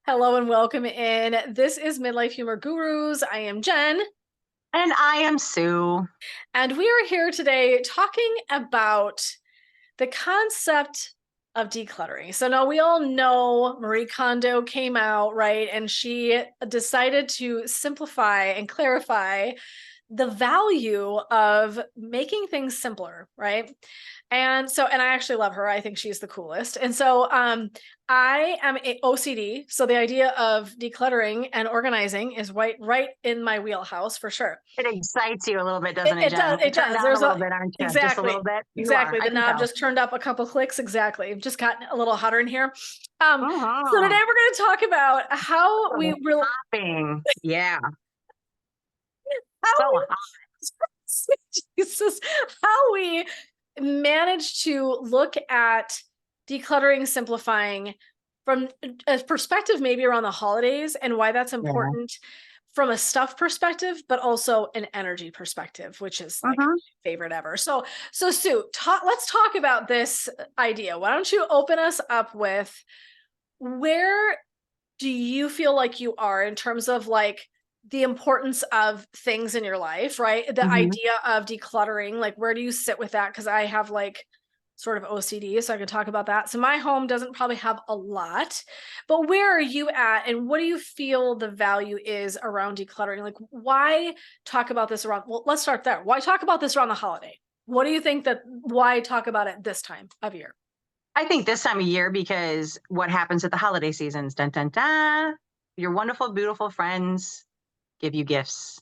Hello and welcome in. This is Midlife Humor Gurus. I am Jen, And I am Sue. and we are here today talking about the concept of decluttering. So now we all know Marie Kondo came out, right? And she decided to simplify and clarify the value of making things simpler, right? And I actually love her. I think she's the coolest. I am a OCD, so the idea of decluttering and organizing is right in my wheelhouse for sure. It excites you a little bit, It, doesn't it, it does. Jen? It You're turned does. on There's a a little bit, aren't you? Just a exactly, little bit? You are. exactly. I The can knob tell. just turned up a couple clicks. Exactly. Just gotten a little hotter in here. So today Mm-hmm. we're going to talk about how we really, Hopping. Yeah. how So hot. Jesus, how we manage to look at decluttering, simplifying from a perspective maybe around the holidays and why that's Yeah. important from a stuff perspective, but also an energy perspective, which is like Mm-hmm. my favorite ever. So Sue, let's talk about this idea. Why don't you open us up with where do you feel like you are in terms of like the importance of things in your life, right? The Mm-hmm. idea of decluttering, like where do you sit with that? Because I have like sort of OCD, so I can talk about that. So my home doesn't probably have a lot, but where are you at and what do you feel the value is around decluttering? Like why talk about this around, well, let's start there. Why talk about this around the holiday? What do you think that why talk about it this time of year? I think this time of year, because what happens at the holiday seasons? Dun, dun, dun. Your wonderful, beautiful friends give you gifts.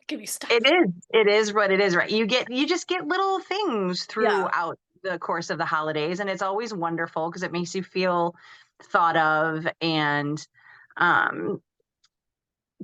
Give you stuff. It is. It is what it is, right? You just get little things Yeah. throughout the course of the holidays, and it's always wonderful because it makes you feel thought of and um,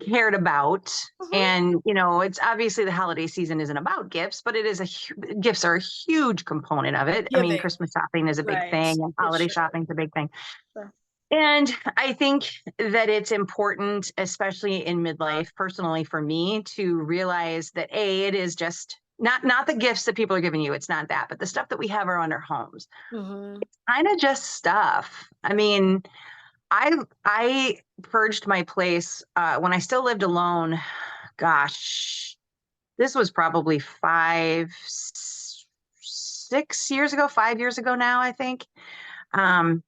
cared about. Mhm. And it's obviously the holiday season isn't about gifts, but it is gifts are a huge component of it. I mean, Giving. Christmas shopping is a big Right. thing, and It holiday sure shopping is a big thing. is. And I think that it's important, especially in midlife, personally for me, to realize that it is just not the gifts that people are giving you. It's not that, but the stuff that we have around our homes, Mhm. kind of just stuff. I mean, I purged my place when I still lived alone. Gosh, this was probably 6 years ago, 5 years ago now, I think. Um,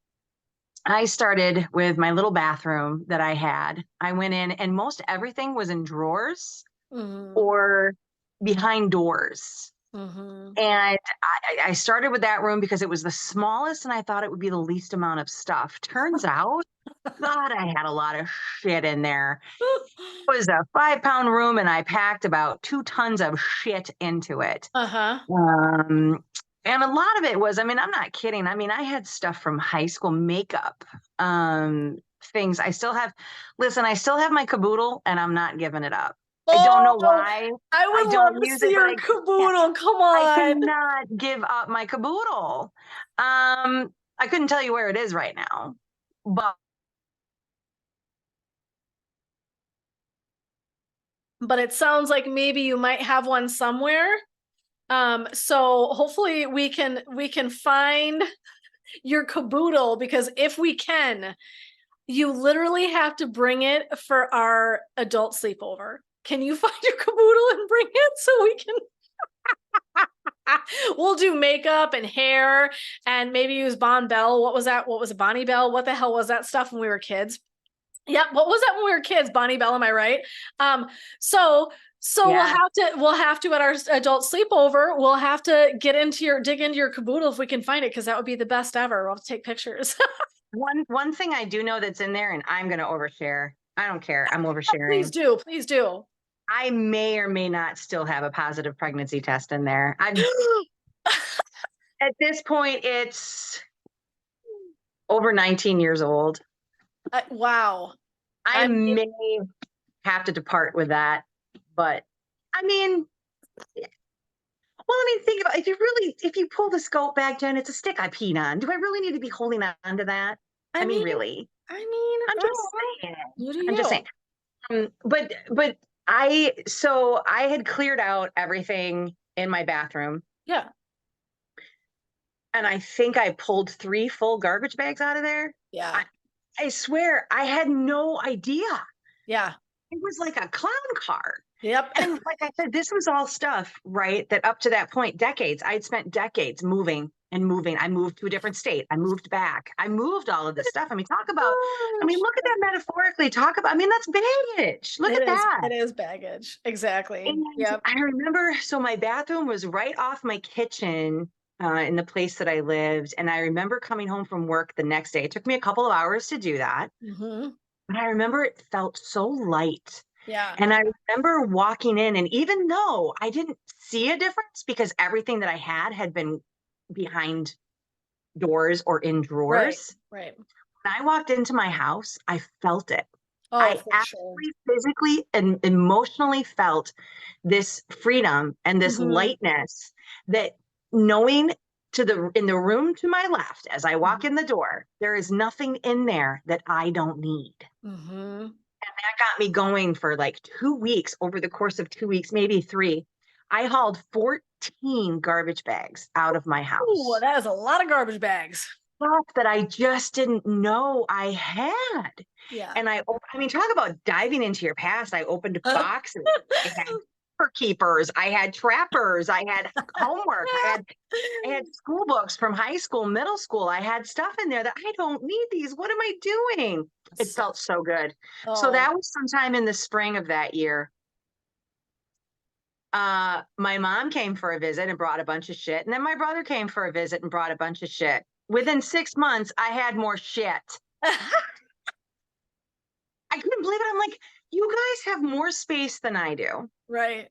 I started with my little bathroom that I had. I went in and most everything was in drawers Mhm. or behind doors. Mhm. And I started with that room because it was the smallest and I thought it would be the least amount of stuff. Turns out, God, I had a lot of shit in there. It was a 5 pound room and I packed about 2 tons of shit into it. Uh-huh. Um, and a lot of it was, I mean, I'm not kidding. I mean, I had stuff from high school makeup, things. Listen, I still have my caboodle and I'm not giving it up. I don't know Oh, why. I I would love don't to use see it, but your I can't. caboodle. Come I on. cannot give up my caboodle. I couldn't tell you where it is right now, but But it sounds like maybe you might have one somewhere. So hopefully we can find your caboodle because if we can, you literally have to bring it for our adult sleepover. Can you find your caboodle and bring it so we can we'll do makeup and hair and maybe use Bon Bell. What was that? What was it? Bonnie Bell? What the hell was that stuff when we were kids? Yep. What was that when we were kids? Bonnie Bell, am I right? Um, so so yeah. we'll have to at our adult sleepover, we'll have to dig into your caboodle if we can find it, because that would be the best ever. We'll have to take pictures. One thing I do know that's in there, and I'm gonna overshare. I don't care. I'm Please oversharing. do. Please do. I may or may not still have a positive pregnancy test in there. I At this point it's over 19 years old. Wow. I I mean, may have to depart with that, but I mean, well, I mean, think about if you pull the scope back, Jen, it's a stick I peed on. Do I really need to be holding on to that? I I mean, mean, really? I mean, I'm I just don't know. saying. You do I'm just saying. you. But I had cleared out everything in my bathroom, Yeah. and I think I pulled 3 full garbage bags out of there. Yeah. I, I swear I had no idea. Yeah. It was like a clown car. Yep. And like I said, this was all stuff, right? That up to that point, decades, I'd spent decades moving and moving. I moved to a different state. I moved back. I moved all of this stuff. I mean, talk about, I mean, Gosh. look at that metaphorically. Talk about, I mean, that's baggage. Look at that. It is baggage. Exactly. And Yep. I remember, so my bathroom was right off my kitchen in the place that I lived. And I remember coming home from work the next day. It took me a couple of hours to do that. Hmm. But I remember it felt so light. Yeah. And I remember walking in, and even though I didn't see a difference because everything that I had been behind doors or in Right. drawers, Right. when I walked into my house, I felt it. Oh, I for sure. actually physically and emotionally felt this freedom and this Hmm. lightness that knowing to the in the room to my left as I walk Hmm. in the door, there is nothing in there that I don't need. Hmm. That got me going for like 2 weeks. Over the course of 2 weeks, maybe three, I hauled 14 garbage bags out of my Ooh, house. that is a lot of garbage bags. Stuff that I just didn't know I had. Yeah. And I mean, talk about diving into your past. I opened boxes. I had keepers. I had trappers. I had homework. I had school books from high school, middle school. I had stuff in there that I don't need these. What am I doing? It So, felt so good. So oh, that was sometime in the spring of that year. My mom came for a visit and brought a bunch of shit. And then my brother came for a visit and brought a bunch of shit. Within 6 months, I had more shit. I couldn't believe it. I'm like, you guys have more space than I do. right.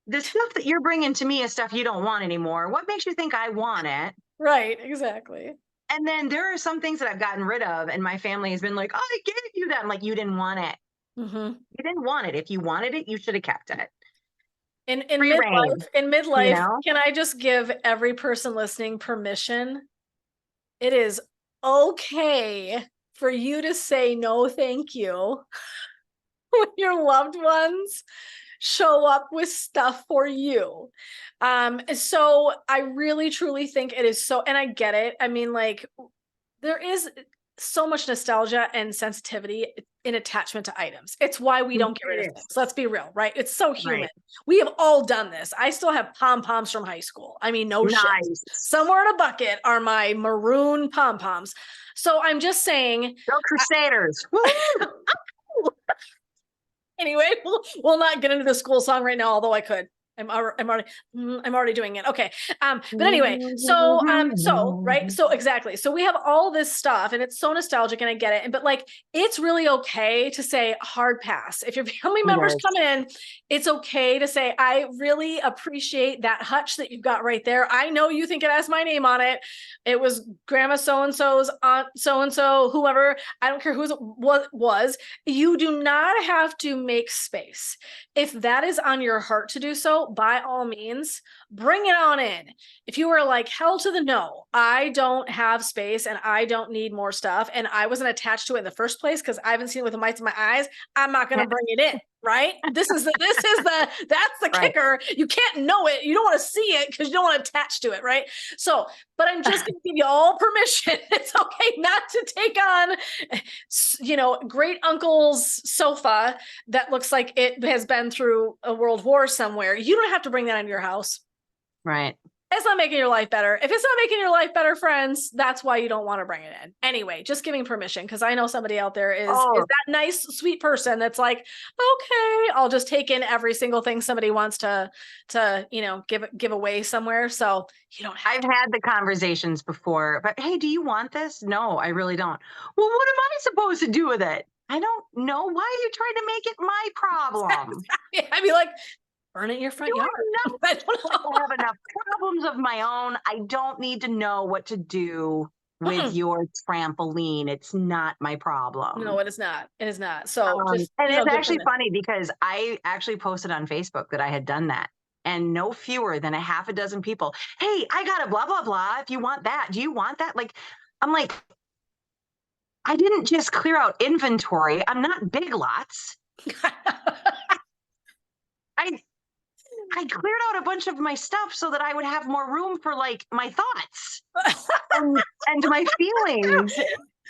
The stuff that you're bringing to me is stuff you don't want anymore. What makes you think I want it? Right. Exactly. And then there are some things that I've gotten rid of, and my family has been like, oh, I gave you that. I'm like, you didn't want it. Hmm. You didn't want it. If you wanted it, you should have kept it. In Free reign, you midlife, know? can I just give every person listening permission? It is okay for you to say no, thank you when your loved ones show up with stuff for you. So I really truly think it is so, and I get it. I mean, like, there is so much nostalgia and sensitivity in attachment to items. It's why we don't get rid of It things. is. Let's be real, right? It's so human. Right. We have all done this. I still have pom poms from high school. I mean, no shit. Nice. Somewhere in a bucket are my maroon pom poms. So I'm just saying, Go Crusaders. Woo! anyway, we'll not get into the school song right now, although I could. I'm already doing it. Okay. But anyway, so right, so exactly. So we have all this stuff, and it's so nostalgic, and I get it. And but like, it's really okay to say hard pass. If your family It members is. come in, it's okay to say, I really appreciate that hutch that you've got right there. I know you think it has my name on it. It was grandma so and so's aunt so and so, whoever. I don't care who it was. You do not have to make space. If that is on your heart to do so, by all means, bring it on in. If you are like, hell to the no, I don't have space and I don't need more stuff, and I wasn't attached to it in the first place because I haven't seen it with the mites in my eyes, I'm not going to bring it in. Right? That's the Right. kicker. You can't know it. You don't want to see it because you don't want to attach to it. Right? So, but I'm just going to give you all permission. It's okay not to take on, great uncle's sofa that looks like it has been through a world war somewhere. You don't have to bring that into your house. Right. It's not making your life better. If it's not making your life better, friends, that's why you don't want to bring it in. Anyway, just giving permission, because I know somebody out there is Oh, that nice, sweet person that's like, okay, I'll just take in every single thing somebody wants to give away somewhere. So you don't have I've to. had the conversations before, but hey, do you want this? No, I really don't. Well, what am I supposed to do with it? I don't know. Why are you trying to make it my problem? I'd be like, burn it in your Do front yard. enough. I don't know. I have enough problems of my own. I don't need to know what to do with Mm-mm. your trampoline. It's not my No, problem. it is not. It is not. So just, And it's give actually permission. funny because I actually posted on Facebook that I had done that. And no fewer than a half a dozen people, hey, I got a blah, blah, blah. If you want that, do you want that? Like, I'm like, I didn't just clear out inventory. I'm not Big Lots. I I cleared out a bunch of my stuff so that I would have more room for like my thoughts and my feelings.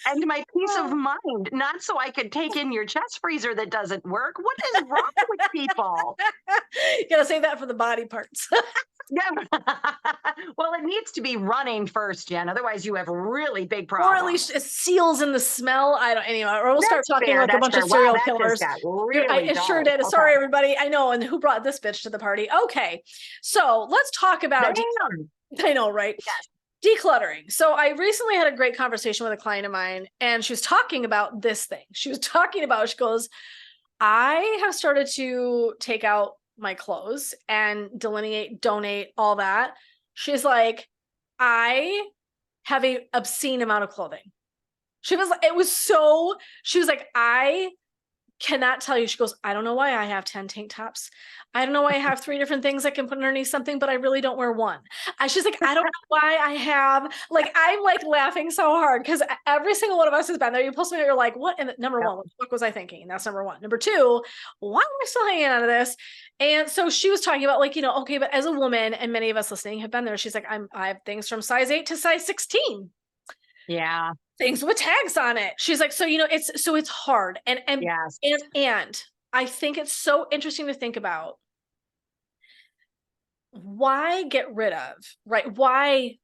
and my peace of mind, not so I could take in your chest freezer that doesn't work. What is wrong with people? You gotta save that for the body parts. Yeah. Well, it needs to be running first, Jen. Otherwise, you have really big Or at least problems. it seals in the smell. I don't anyway, or we'll start That's talking fair. like a That's bunch of fair. Wow, serial that just killers. got really It sure dark. did. Okay. Sorry, everybody. I know. And who brought this bitch to the party? Okay. So let's talk about Damn. I know, right? Yes. Decluttering. So I recently had a great conversation with a client of mine, and she was talking about this thing. She was talking about, she goes, I have started to take out my clothes and delineate, donate, all that. She's like, I have a obscene amount of clothing. She was like, it was so, she was like, I cannot tell you. She goes, I don't know why I have 10 tank tops. I don't know why I have 3 different things I can put underneath something, but I really don't wear one. And she's like, I don't know why I have, like, I'm like laughing so hard because every single one of us has been there. You pull something, you're like, what? And number Yep. one, what the fuck was I thinking? And that's number one. Number two, why am I still hanging out of this? And so she was talking about like, okay, but as a woman, and many of us listening have been there, she's like, I have things from size 8 to size 16, Yeah. things with tags on it. She's like, so it's hard. Yes. And I think it's so interesting to think about why get rid of, right? Why?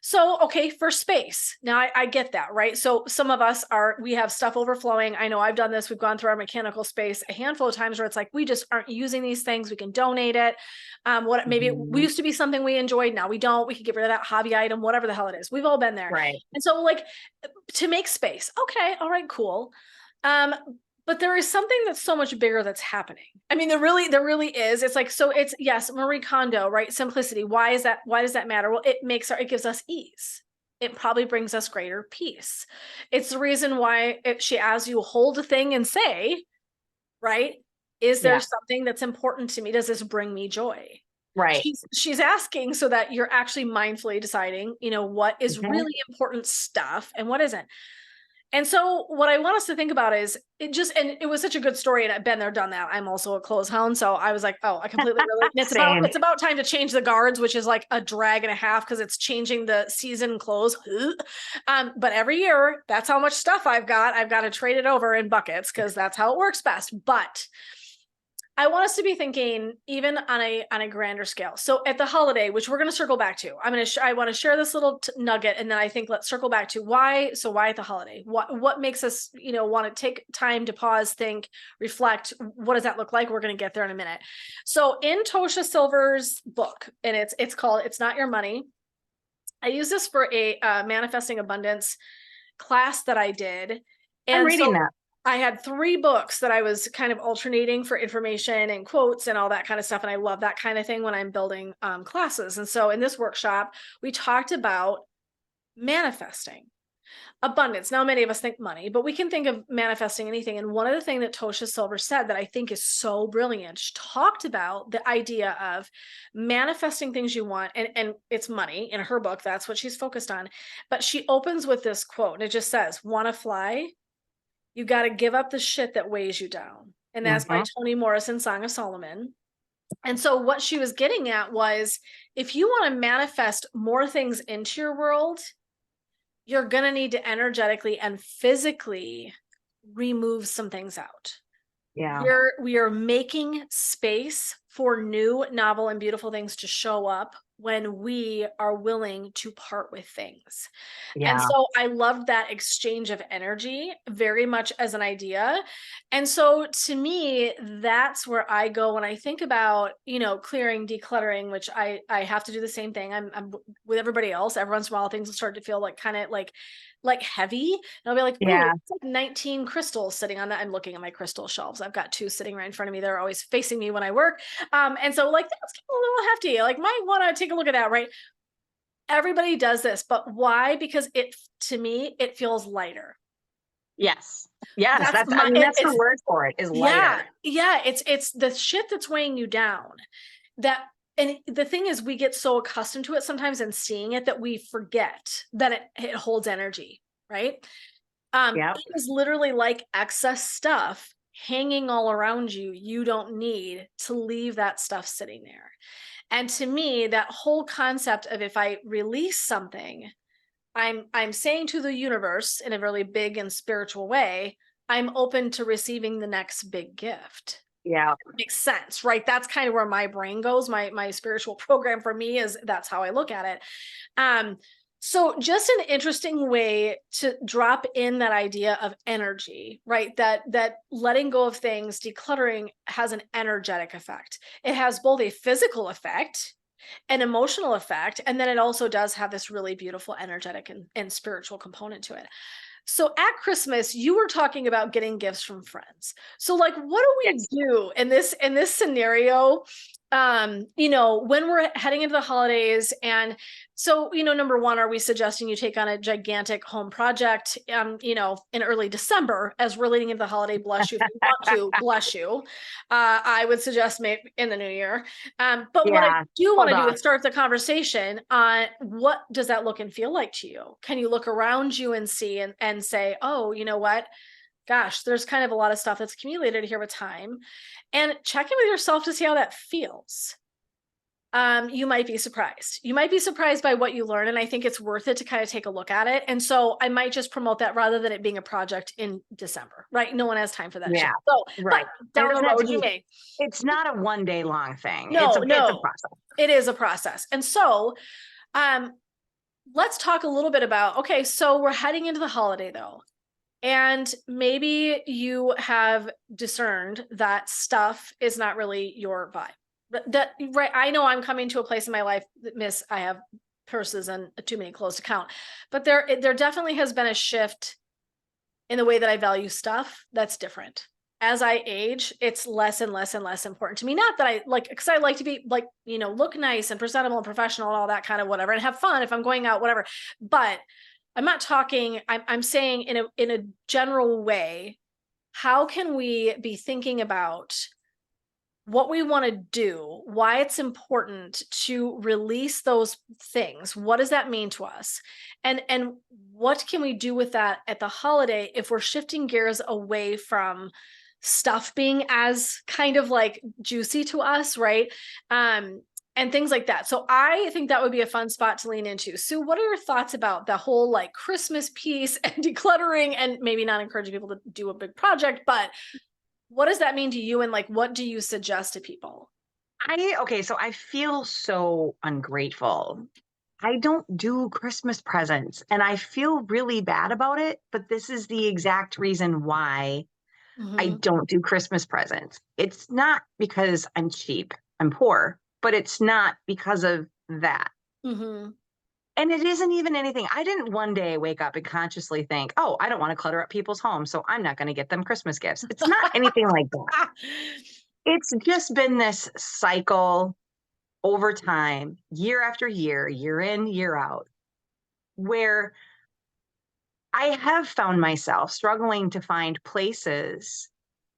So, okay, for space. Now I get that, right? So some of us we have stuff overflowing. I know I've done this. We've gone through our mechanical space a handful of times where it's like, we just aren't using these things. We can donate it. Maybe we Mhm. used to be something we enjoyed. Now we don't. We could get rid of that hobby item, whatever the hell it is. We've all been there. Right. And so like to make space. Okay, all right, cool. Um, but there is something that's so much bigger that's happening. I mean, there really is. It's like, so it's, yes, Marie Kondo, right? Simplicity. Why is that? Why does that matter? Well, it gives us ease. It probably brings us greater peace. It's the reason why she asks you hold a thing and say, right? Is there Yeah. something that's important to me? Does this bring me joy? Right. She's asking so that you're actually mindfully deciding, what is Mhm. really important stuff and what isn't. And so what I want us to think about is and it was such a good story, and I've been there, done that. I'm also a clothes hound. So I was like, oh, I completely relate. And Same. it's about time to change the guards, which is like a drag and a half because it's changing the season clothes. But every year, that's how much stuff I've got. I've got to trade it over in buckets because that's how it works best. But I want us to be thinking even on a grander scale. So at the holiday, which we're going to circle back to, I want to share this little nugget, and then I think let's circle back to why. So why at the holiday? What makes us want to take time to pause, think, reflect? What does that look like? We're going to get there in a minute. So in Tosha Silver's book, and it's called "It's Not Your Money." I use this for a manifesting abundance class that I did, I'm and reading so that. I had 3 books that I was kind of alternating for information and quotes and all that kind of stuff. And I love that kind of thing when I'm building classes. And so in this workshop, we talked about manifesting abundance. Now, many of us think money, but we can think of manifesting anything. And one of the things that Tosha Silver said that I think is so brilliant, she talked about the idea of manifesting things you want, and it's money in her book. That's what she's focused on. But she opens with this quote, and it just says, "Want to fly? You got to give up the shit that weighs you down." And that's by Mhm. Toni Morrison, Song of Solomon. And so what she was getting at was, if you want to manifest more things into your world, you're going to need to energetically and physically remove some things out. Yeah. We are making space for new, novel, and beautiful things to show up when we are willing to part with things. And Yeah. so I loved that exchange of energy very much as an idea. And so to me, that's where I go when I think about, clearing, decluttering, which I have to do the same thing. I'm with everybody else. Every once in a while, things will start to feel like kind of like heavy. And I'll be like, ooh, Yeah. it's like 19 crystals sitting on that. I'm looking at my crystal shelves. I've got 2 sitting right in front of me. They're always facing me when I work. And so like that's a little hefty. Like might want to take a look at that, right? Everybody does this, but why? Because to me, it feels lighter. Yes. Yes. That's I mean, that's the it's word for it is yeah, lighter. yeah. It's the shit that's weighing you down. That and the thing is, we get so accustomed to it sometimes and seeing it that we forget that it holds energy, right? Yep. It is literally like excess stuff hanging all around you. You don't need to leave that stuff sitting there. And to me, that whole concept of if I release something, I'm saying to the universe in a really big and spiritual way, I'm open to receiving the next big gift. Yeah. Makes sense, right? That's kind of where my brain goes. My spiritual program for me is that's how I look at it. Um, so just an interesting way to drop in that idea of energy, right? That letting go of things, decluttering has an energetic effect. It has both a physical effect, an emotional effect, and then it also does have this really beautiful energetic and spiritual component to it. So at Christmas, you were talking about getting gifts from friends. So like what do we Yes. do in this scenario? When we're heading into the holidays, and so, number one, are we suggesting you take on a gigantic home project in early December as we're leading into the holiday? Bless you if you want to, bless you. I would suggest maybe in the new year. But what I Yeah. do want Hold to do on. is start the conversation on what does that look and feel like to you? Can you look around you and see and say, oh, you know what? Gosh, there's kind of a lot of stuff that's accumulated here with time. And check in with yourself to see how that feels. You might be surprised. You might be surprised by what you learn. And I think it's worth it to kind of take a look at it. And so I might just promote that rather than it being a project in December, right? No one has time for that shit. Yeah. So, but Right. And it down the doesn't have to road, you be, may. it's not a one day long thing. No, It's a no, process. it is a process. And so, um, let's talk a little bit about, okay, so we're heading into the holiday though. And maybe you have discerned that stuff is not really your vibe. That right. I know I'm coming to a place in my life that I have purses and too many clothes to count. But there definitely has been a shift in the way that I value stuff that's different. As I age, it's less and less and less important to me. Not that I like, because I like to be like, look nice and presentable and professional and all that kind of whatever, and have fun if I'm going out, whatever. But I'm not talking, I'm saying in a general way, how can we be thinking about what we want to do, why it's important to release those things? What does that mean to us? And what can we do with that at the holiday if we're shifting gears away from stuff being as kind of like juicy to us, right? And things like that. So I think that would be a fun spot to lean into. Sue, what are your thoughts about the whole like Christmas piece and decluttering, and maybe not encouraging people to do a big project, but what does that mean to you? And like, what do you suggest to people? Okay, so I feel so ungrateful. I don't do Christmas presents and I feel really bad about it, but this is the exact reason why I Mm-hmm. don't do Christmas presents. It's not because I'm cheap, I'm poor, but it's not because of that. Mm-hmm. And it isn't even anything. I didn't one day wake up and consciously think, oh, I don't want to clutter up people's homes, so I'm not going to get them Christmas gifts. It's not anything like that. It's just been this cycle over time, year after year, year in, year out, where I have found myself struggling to find places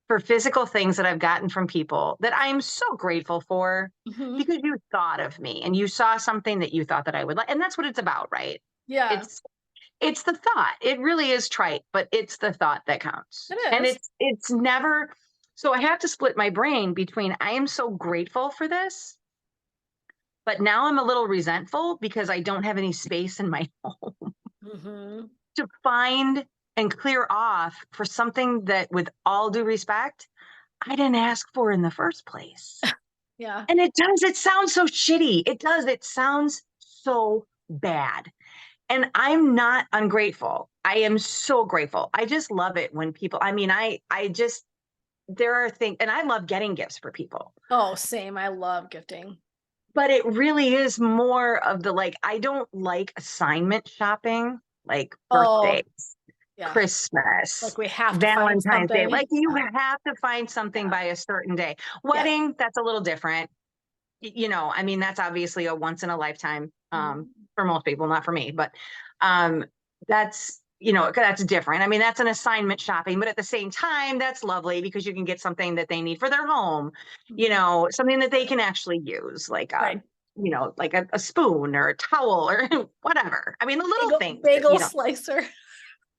for physical things that I've gotten from people that I'm so grateful for Mm-hmm. because you thought of me and you saw something that you thought that I would like. And that's what it's about, right? Yeah, It's it's the thought. It really is trite, but it's the thought that counts. it And is. it's never so I have to split my brain between I am so grateful for this, but now I'm a little resentful because I don't have any space in my home Mm-hmm. to find and clear off for something that, with all due respect, I didn't ask for in the first place. Yeah. And it sounds so shitty. It does, it sounds so bad. And I'm not ungrateful. I am so grateful. I just love it when people, I just, there are things, and I love getting gifts for people, Oh, same. I love gifting. but it really is more of the like, I don't like assignment shopping, like Oh, birthdays, yeah. Christmas, Like we have to find Valentine's Day. something. Like you Yeah. have to find something Yeah. by a certain day. Yep. Wedding, that's a little different. That's obviously a once in a lifetime Mhm. for most people, not for me, but um, that's different. I mean, that's an assignment shopping, but at the same time, that's lovely because you can get something that they need for their home, Mhm. something that they can actually use, like Right. like a spoon or a towel or whatever. I mean, the little Bagel, things that, bagel slicer.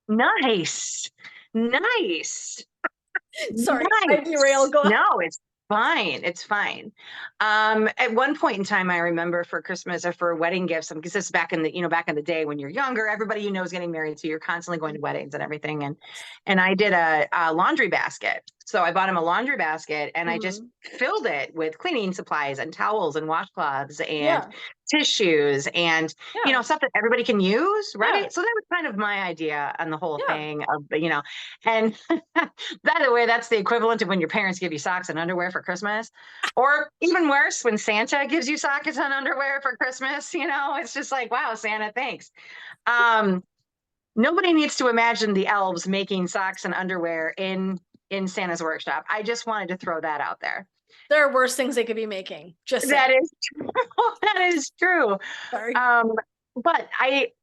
nice, nice, Sorry, I nice. derailed. Go. No, it's fine. It's fine. At one point in time, I remember for Christmas or for wedding gifts, because this is back in back in the day when you're younger, everybody you know is getting married, so you're constantly going to weddings and everything. And I did a laundry basket. So I bought him a laundry basket, and I just Mhm. filled it with cleaning supplies and towels and washcloths and Yeah. tissues and Yeah. stuff that everybody can use, Yeah. right? So that was kind of my idea on the whole Yeah. thing of and by the way, that's the equivalent of when your parents give you socks and underwear for Christmas. Or even worse, when Santa gives you socks and underwear for Christmas, it's just like, wow, Santa, thanks. Um, Nobody needs to imagine the elves making socks and underwear in Santa's workshop. I just wanted to throw that out there. There are worse things they could be making. Just saying. That is true. That is true. Sorry. Um, but I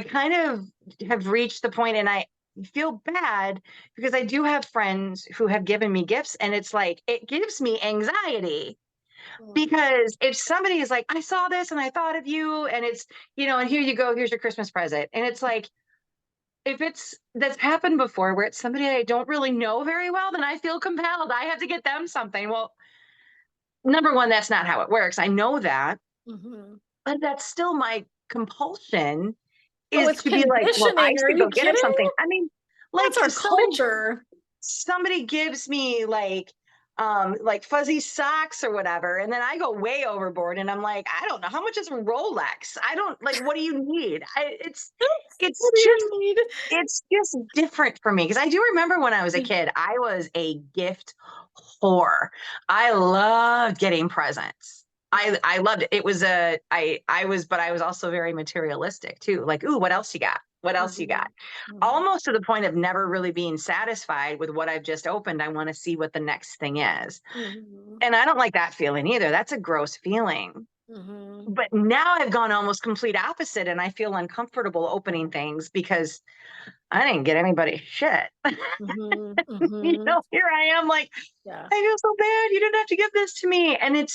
kind of have reached the point, and I feel bad because I do have friends who have given me gifts, and it's like it gives me anxiety Mm. because if somebody is like, I saw this and I thought of you, and it's and here you go, here's your Christmas present, and it's like if it's that's happened before where it's somebody I don't really know very well, then I feel compelled. I have to get them something. Well, number one, that's not how it works. I know that. Mhm. But that's still my compulsion Oh, is it's to be like, well, I conditioning. Are should go you get him kidding? something. I mean, like That's our if culture. somebody gives me like fuzzy socks or whatever, and then I go way overboard and I'm like, I don't know how much is a Rolex. I don't like what do you need? It's What do just you need? it's just different for me because I do remember when I was a kid, I was a gift whore. I loved getting presents. I loved it. It was but I was also very materialistic too. Like, ooh, what else you got? What else you got? Mhm. Mhm. Almost to the point of never really being satisfied with what I've just opened. I want to see what the next thing is. Mhm. And I don't like that feeling either. That's a gross feeling. Mhm. But now I've gone almost complete opposite and I feel uncomfortable opening things because I didn't get anybody shit. Mhm. Mhm. Here I am like, Yeah. I feel so bad. You didn't have to give this to me. And it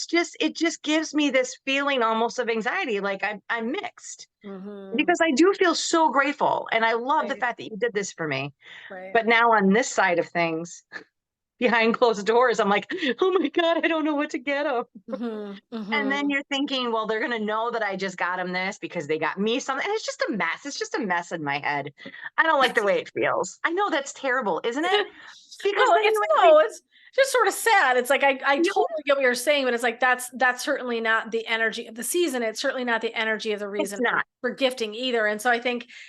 just gives me this feeling almost of anxiety. Like I'm mixed Mhm. because I do feel so grateful. And I love the Right. fact that you did this for me. Right. But now on this side of things, behind closed doors, I'm like, oh my God, I don't know what to get them. Mhm. And then Mhm. you're thinking, well, they're going to know that I just got them this because they got me something. And it's just a mess. It's just a mess in my head. I don't like the way it feels. I know that's terrible, isn't it? Because Well, then it's you no, actually, it's just sort of sad. It's like I you totally get what you're saying, but it's like that's certainly not the energy of the season. It's certainly not the energy of the it's reason not for gifting either. And so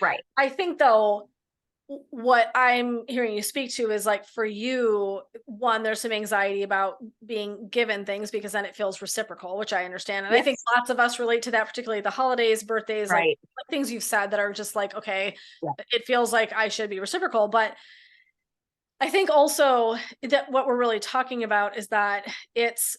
right. I think though what I'm hearing you speak to is like for you, one, there's some anxiety about being given things because then it feels reciprocal, which I understand. And I think Yes. lots of us relate to that, particularly the holidays, birthdays, Right. like things you've said that are just like, okay, Yeah. it feels like I should be reciprocal. But I think also that what we're really talking about is that it's,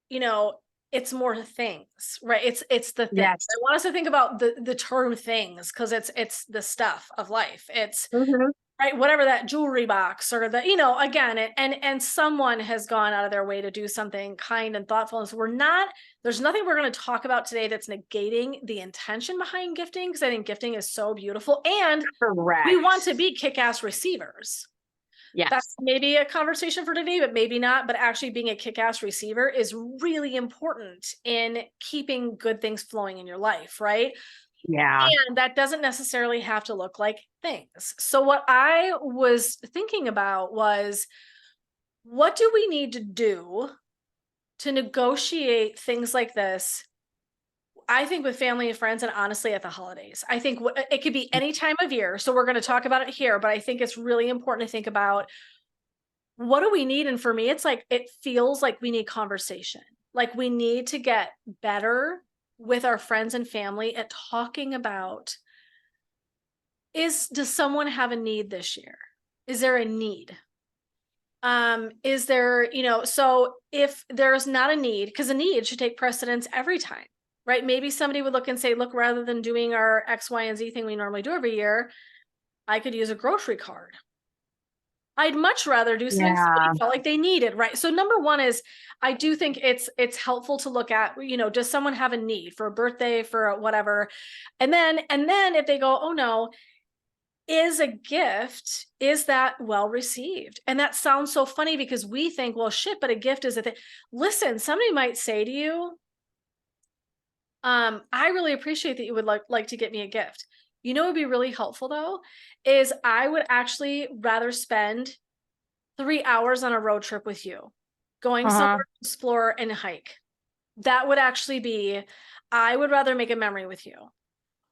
you know, it's more things, right? It's the things. I Yes. want us to think about the term things because it's the stuff of life. It's Hmm. right, whatever that jewelry box or the, again, and someone has gone out of their way to do something kind and thoughtful. And so there's nothing we're going to talk about today that's negating the intention behind gifting because I think gifting is so beautiful and we want Correct. to be kick-ass receivers. That's Yes. maybe a conversation for today, but maybe not. But actually, being a kick ass receiver is really important in keeping good things flowing in your life, right? Yeah. And that doesn't necessarily have to look like things. So, what I was thinking about was what do we need to do to negotiate things like this? I think with family and friends, and honestly, at the holidays, I think it could be any time of year. So, we're going to talk about it here, but I think it's really important to think about what do we need? And for me, it's like it feels like we need conversation. Like we need to get better with our friends and family at talking about does someone have a need this year? Is there a need? Is there, so if there's not a need, because a need should take precedence every time, right? Maybe somebody would look and say, look, rather than doing our X, Y, and Z thing we normally do every year, I could use a grocery card. I'd much rather do something somebody Yeah. felt like they needed, right? So number one is I do think it's helpful to look at, does someone have a need for a birthday, for a whatever? And then if they go, oh no, is a gift, is that well received? And that sounds so funny because we think, well, shit, but a gift is a thing. Listen, somebody might say to you, I really appreciate that you would like to get me a gift. You know, what would be really helpful though, is I would actually rather spend 3 hours on a road trip with you, going Uh-huh. somewhere to explore and hike. That would actually be, I would rather make a memory with you.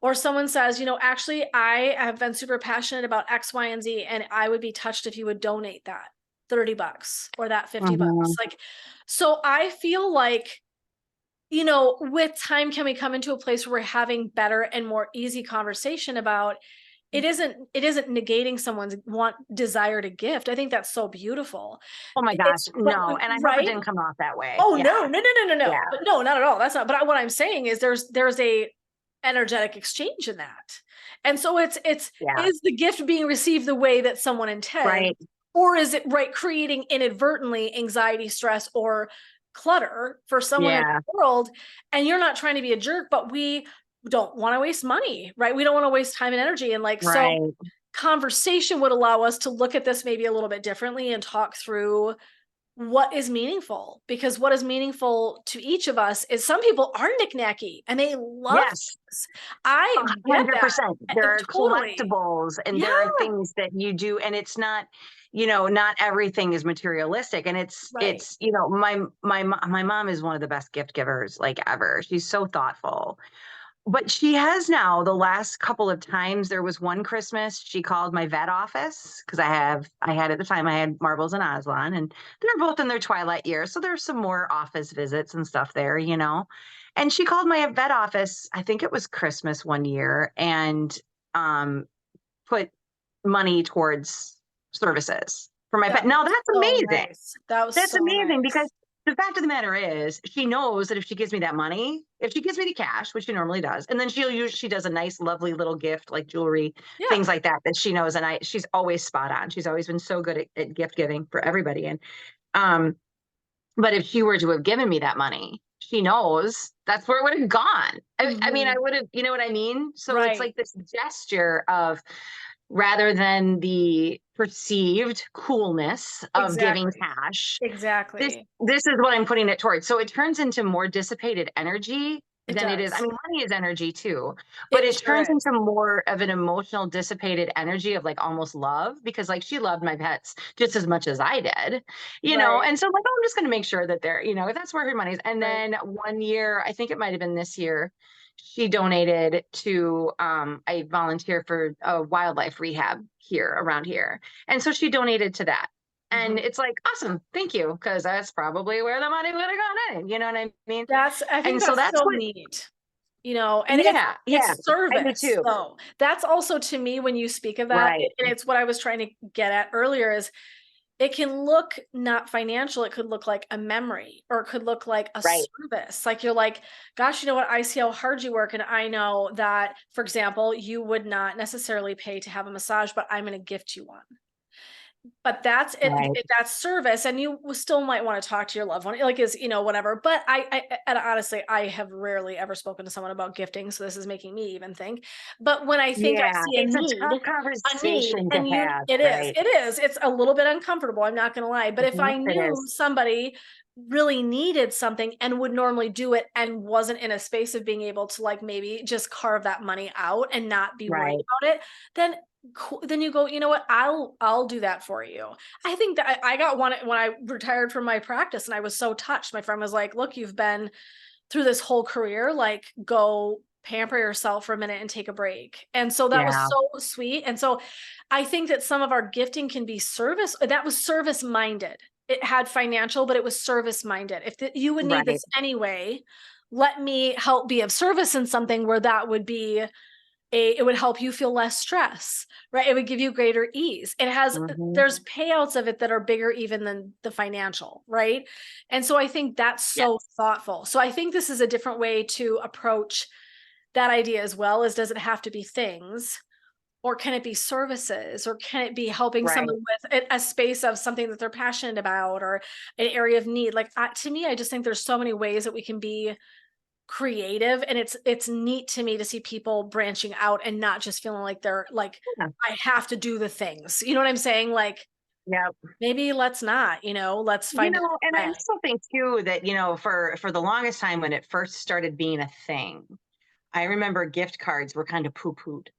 Or someone says, actually, I have been super passionate about X, Y, and Z, and I would be touched if you would donate that $30 or that $50. Uh-huh. Like, so I feel like, with time, can we come into a place where we're having better and more easy conversation about it isn't negating someone's desire to gift. I think that's so beautiful. Oh my gosh, It's but no, and I hope it right? didn't come off that way. Oh, Yeah, no, no, no, no, no, no. yeah, But no, not at all. That's not, but what I'm saying is there's a energetic exchange in that. And so it's yeah, is the gift being received the way that someone intends, right. or is it right creating inadvertently anxiety, stress, or clutter for someone in Yeah, the world? And you're not trying to be a jerk, but we don't want to waste money, right? We don't want to waste time and energy. And like, so right. conversation would allow us to look at this maybe a little bit differently and talk through what is meaningful, because what is meaningful to each of us is, some people are knick-knacky and they love Yes, things. I get that. 100%. There are Totally. collectibles and Yeah, there are things that you do, and it's not, not everything is materialistic. And right. my mom is one of the best gift givers like ever. She's so thoughtful. But she has now, the last couple of times, there was one Christmas she called my vet office because I had at the time I had Marbles and Aslan, and they're both in their twilight years, so there's some more office visits and stuff there. And she called my vet office, I think it was Christmas one year, and um put money towards services for my pet. That Now was that's so amazing. nice. That was That's so amazing because nice. the fact of the matter is, she knows that if she gives me that money, if she gives me the cash, which she normally does, and then she does a nice, lovely little gift like jewelry, Yeah. things like that, that she knows. And she's always spot on. She's always been so good at gift giving for everybody. And, um, but if she were to have given me that money, she knows that's where it would have gone. I mean, I Mhm. would have, you know what I mean? So it's Right. like this gesture of, rather than the perceived coolness of giving Exactly. cash, this Exactly. this is what I'm putting it towards. So it turns into more dissipated energy It than it is. I does. mean, money is energy too, but It it sure turns is. into more of an emotional dissipated energy of like almost love, because like she loved my pets just as much as I did. Right. And so I'm like, oh, I'm just gonna make sure that if that's where her money is. And Right. then one year, I think it might have been this year, she donated to I volunteer for a wildlife rehab here around here. And so she donated to that. And Mhm. it's like, awesome, thank you, because that's probably where the money would have gone in. You know what I mean? I think And so that's that's so what, neat. And yeah, yeah, it's I do service too. though. That's also, to me, when you speak of that, Right, and it's what I was trying to get at earlier, is it can look not financial. It could look like a memory, or it could look like a right. service. Like, you're like, gosh, you know what? I see how hard you work. And I know that, for example, you would not necessarily pay to have a massage, but I'm going to gift you one. But that's Right. that's service, and you still might want to talk to your loved one, like, is, whatever. But and honestly, I have rarely ever spoken to someone about gifting, so this is making me even think. But when I think I Yeah, see it's a tough a need, conversation to and have, right? it is, it's a little bit uncomfortable, I'm not gonna lie. But if Mhm, I it knew is. somebody really needed something and would normally do it, and wasn't in a space of being able to, like, maybe just carve that money out and not be worried Right. about it, then then you go, you know what, I'll do that for you. I think that I got one when I retired from my practice, and I was so touched. My friend was like, look, you've been through this whole career, like, go pamper yourself for a minute and take a break. And so that was Yeah, so sweet. And so I think that some of our gifting can be service, that was service minded. It had financial, but it was service minded. If you would need right. this anyway, let me help be of service in something where that would be it would help you feel less stress, right? It would give you greater ease. Hmm. There's payouts of it that are bigger even than the financial, right? And so I think that's so Yes. thoughtful. So I think this is a different way to approach that idea as well. Is, does it have to be things, or can it be services, or can it be helping Right. someone with a space of something that they're passionate about, or an area of need? Like, to me, I just think there's so many ways that we can be creative, and it's neat to me to see people branching out and not just feeling like they're like, Yeah. I have to do the things. You know what I'm saying? Like, Yeah. maybe let's not, let's find a And I different also think too that, for the longest time when it first started being a thing, I remember gift cards were kind of poo-pooed.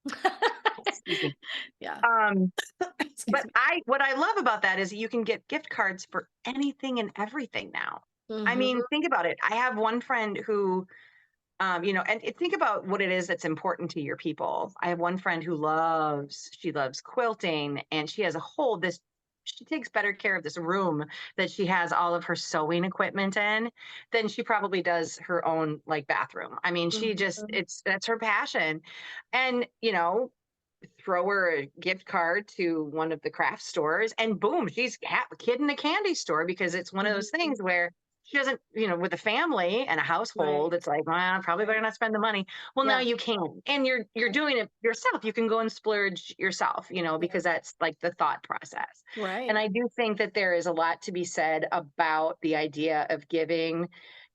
way. Excuse me. Yeah. Um, Excuse but me. what I love about that is you can get gift cards for anything and everything now. I mean, Hmm. think about it. I have one friend who, think about what it is that's important to your people. I have one friend who she loves quilting, and she has she takes better care of this room that she has all of her sewing equipment in than she probably does her own like bathroom. I mean, Hmm. that's her passion. And, throw her a gift card to one of the craft stores and boom, she's a kid in a candy store, because it's one of those Hmm. things where she doesn't, with a family and a household, Right. it's like, well, probably better Right. not spend the money. Well, now Yeah. you can, and you're doing it yourself. You can go and splurge yourself, Yeah. because that's like the thought process. And Right. I do think that there is a lot to be said about the idea of giving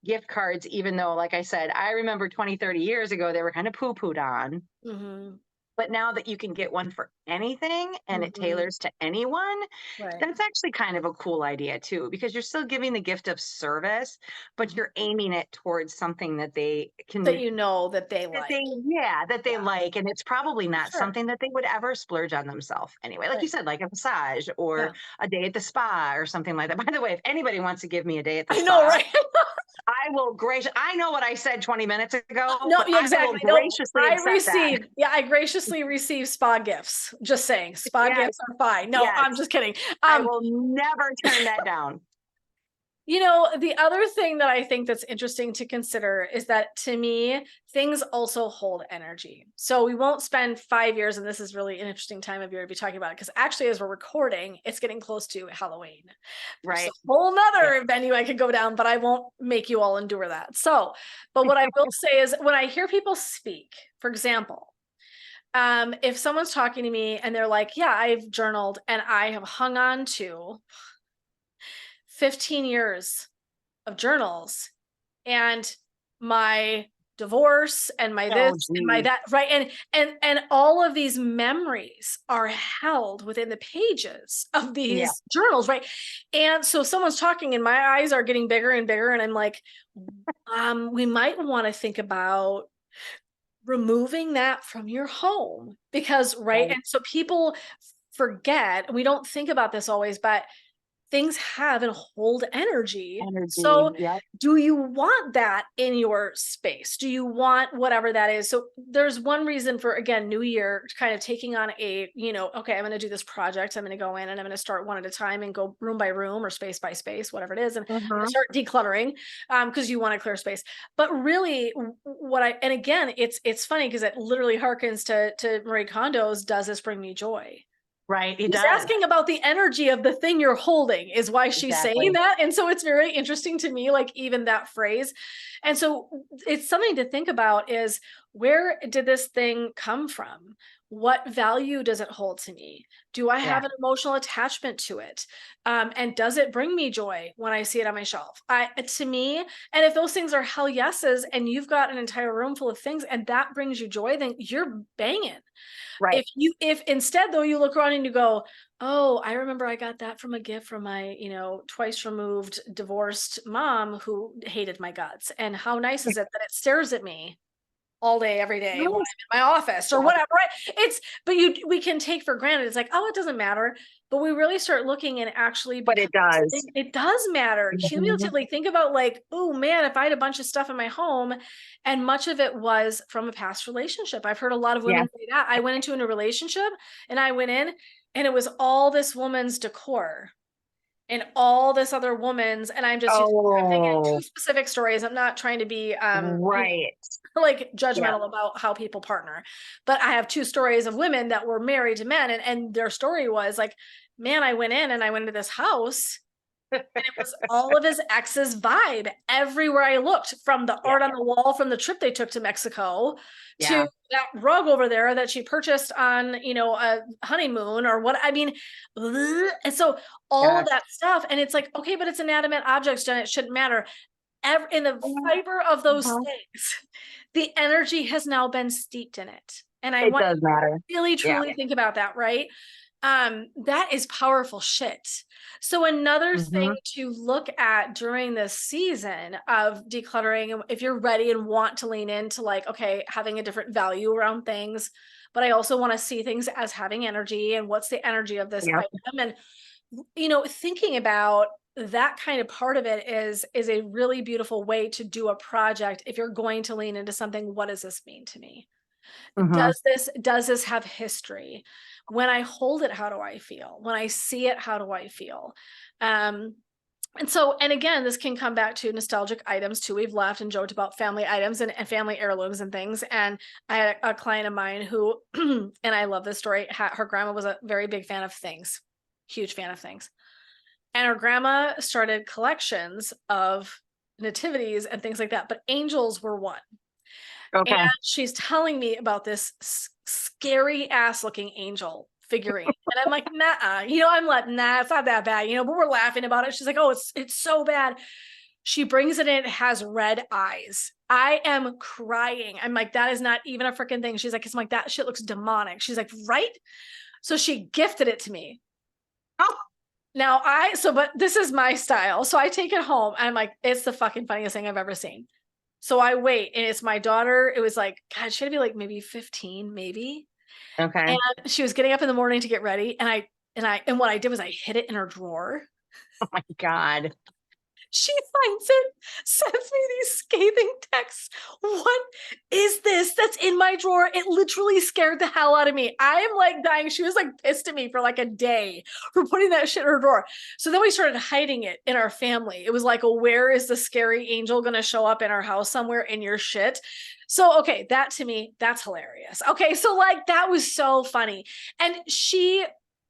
gift cards, even though, like I said, I remember 20, 30 years ago, they were kind of poo-pooed on. Hmm. But now that you can get one for anything and it Hmm. tailors to anyone, Right. that's actually kind of a cool idea too, because you're still giving the gift of service, but you're Mhm. aiming it towards something that they That can, that they like. that they Yeah, like. And it's probably for not sure. something that they would ever splurge on themselves anyway. Like you Right. said, like a massage or Yeah. a day at the spa or something like that. By the way, if anybody wants to give me a day at the I know, spa, right? I will I know what I said 20 minutes ago, No, but yeah, I will exactly. No, graciously accept that. I graciously receive spa gifts. Just saying, spa Yes, gifts are fine. No, yes. I'm just kidding. I Um, will never turn that down. The other thing that I think that's interesting to consider is that to me, things also hold energy. So we won't spend 5 years, and this is really an interesting time of year to be talking about it, because actually, as we're recording, it's getting close to Halloween. There's a Right. whole Yeah. nother venue I could go down, but I won't make you all endure that. So, but what I will say is when I hear people speak, for example, if someone's talking to me and they're like, yeah, I've journaled and I have hung on to 15 years of journals and my divorce and my this Oh, and my geez. that, right? And all of these memories are held within the pages of Yeah. these journals, right? And so someone's talking and my eyes are getting bigger and bigger and I'm like, we might want to think about removing that from your home because, right? Right. And so people forget, and we don't think about this always, but things have and hold energy. Energy. So, Yep. do you want that in your space? Do you want whatever that is? So, there's one reason for, again, New Year kind of taking on okay, I'm going to do this project. I'm going to go in and I'm going to start one at a time and go room by room or space by space, whatever it is. And I'm going to Hmm. start decluttering because you want to clear space. But really, and again, it's funny because it literally harkens to Marie Kondo's Does This Bring Me Joy? Right. It She's does. asking about the energy of the thing you're holding is why she's saying Exactly. that. And so it's very interesting to me, like even that phrase. And so it's something to think about is where did this thing come from? What value does it hold to me? Do I Yeah. have an emotional attachment to it? And does it bring me joy when I see it on my shelf? To me, and if those things are hell yeses, and you've got an entire room full of things, and that brings you joy, then you're banging. Right. If instead though you look around and you go, oh, I remember I got that from a gift from my, twice removed divorced mom who hated my guts. And how nice is it that it stares at me all day, every day when Yes. I'm in my office or Yep. whatever, right? We can take for granted. It's like, oh, it doesn't matter. But we really start looking and actually But become it does. it does matter. Mhm. Cumulatively, think about like, oh man, if I had a bunch of stuff in my home and much of it was from a past relationship. I've heard a lot of Yeah. women say that. I went into a relationship and I went in and it was all this woman's decor and all this other woman's, and I'm thinking two Oh, specific stories. I'm not trying to be right. like Yeah. judgmental about how people partner. But I have two stories of women that were married to men, and their story was like, man, I went in and I went into this house and it was all of his ex's vibe everywhere I looked, from the Yeah. art on the wall from the trip they took to Mexico to Yeah. that rug over there that she purchased on, a honeymoon or what. I mean, and so all of Yes. that stuff. And it's like, okay, but it's inanimate objects, Jen. It shouldn't matter. in the fiber of those Uh-huh. things, the energy has now been steeped in it. And I It want does you to matter. really Yeah. truly think about that, right? That is powerful shit. So another thing Hmm. to look at during this season of decluttering, if you're ready and want to lean into like, okay, having a different value around things, but I also want to see things as having energy and what's the energy of this Yeah. item. And thinking about that kind of part of it is a really beautiful way to do a project. If you're going to lean into something, what does this mean to me? Hmm. Does this have history? When I hold it, how do I feel? When I see it, how do I feel? um and again, this can come back to nostalgic items too. We've laughed and joked about family items and family heirlooms and things. And I had a client of mine who and I love this story, her grandma was a very big fan of things, huge fan of things. And her grandma started collections of nativities and things like that, but angels were one. And Okay. she's telling me about this scary ass looking angel figurine. And I'm like, nah, I'm like, nah, it's not that bad, but we're laughing about it. She's like, oh, it's so bad. She brings it in, it has red eyes. I am crying. I'm like, that is not even a freaking thing. She's like, it's like, that shit looks demonic. She's like, right? So she gifted it to me. Oh, Now but this is my style. So I take it home and I'm like, it's the fucking funniest thing I've ever seen. So I wait, and it's my daughter. It was like, God, she had to be like maybe 15, maybe. okay. And she was getting up in the morning to get ready. And what I did was I hid it in her drawer. Oh my God. She finds it, sends me these scathing texts. What is this that's in my drawer? It literally scared the hell out of me. I am like dying. She was like pissed at me for like a day for putting that shit in her drawer. So then we started hiding it in our family. It was like, oh, where is the scary angel going to show up in our house somewhere in your shit? So, okay, that to me, that's hilarious. Okay, so like that was so funny. And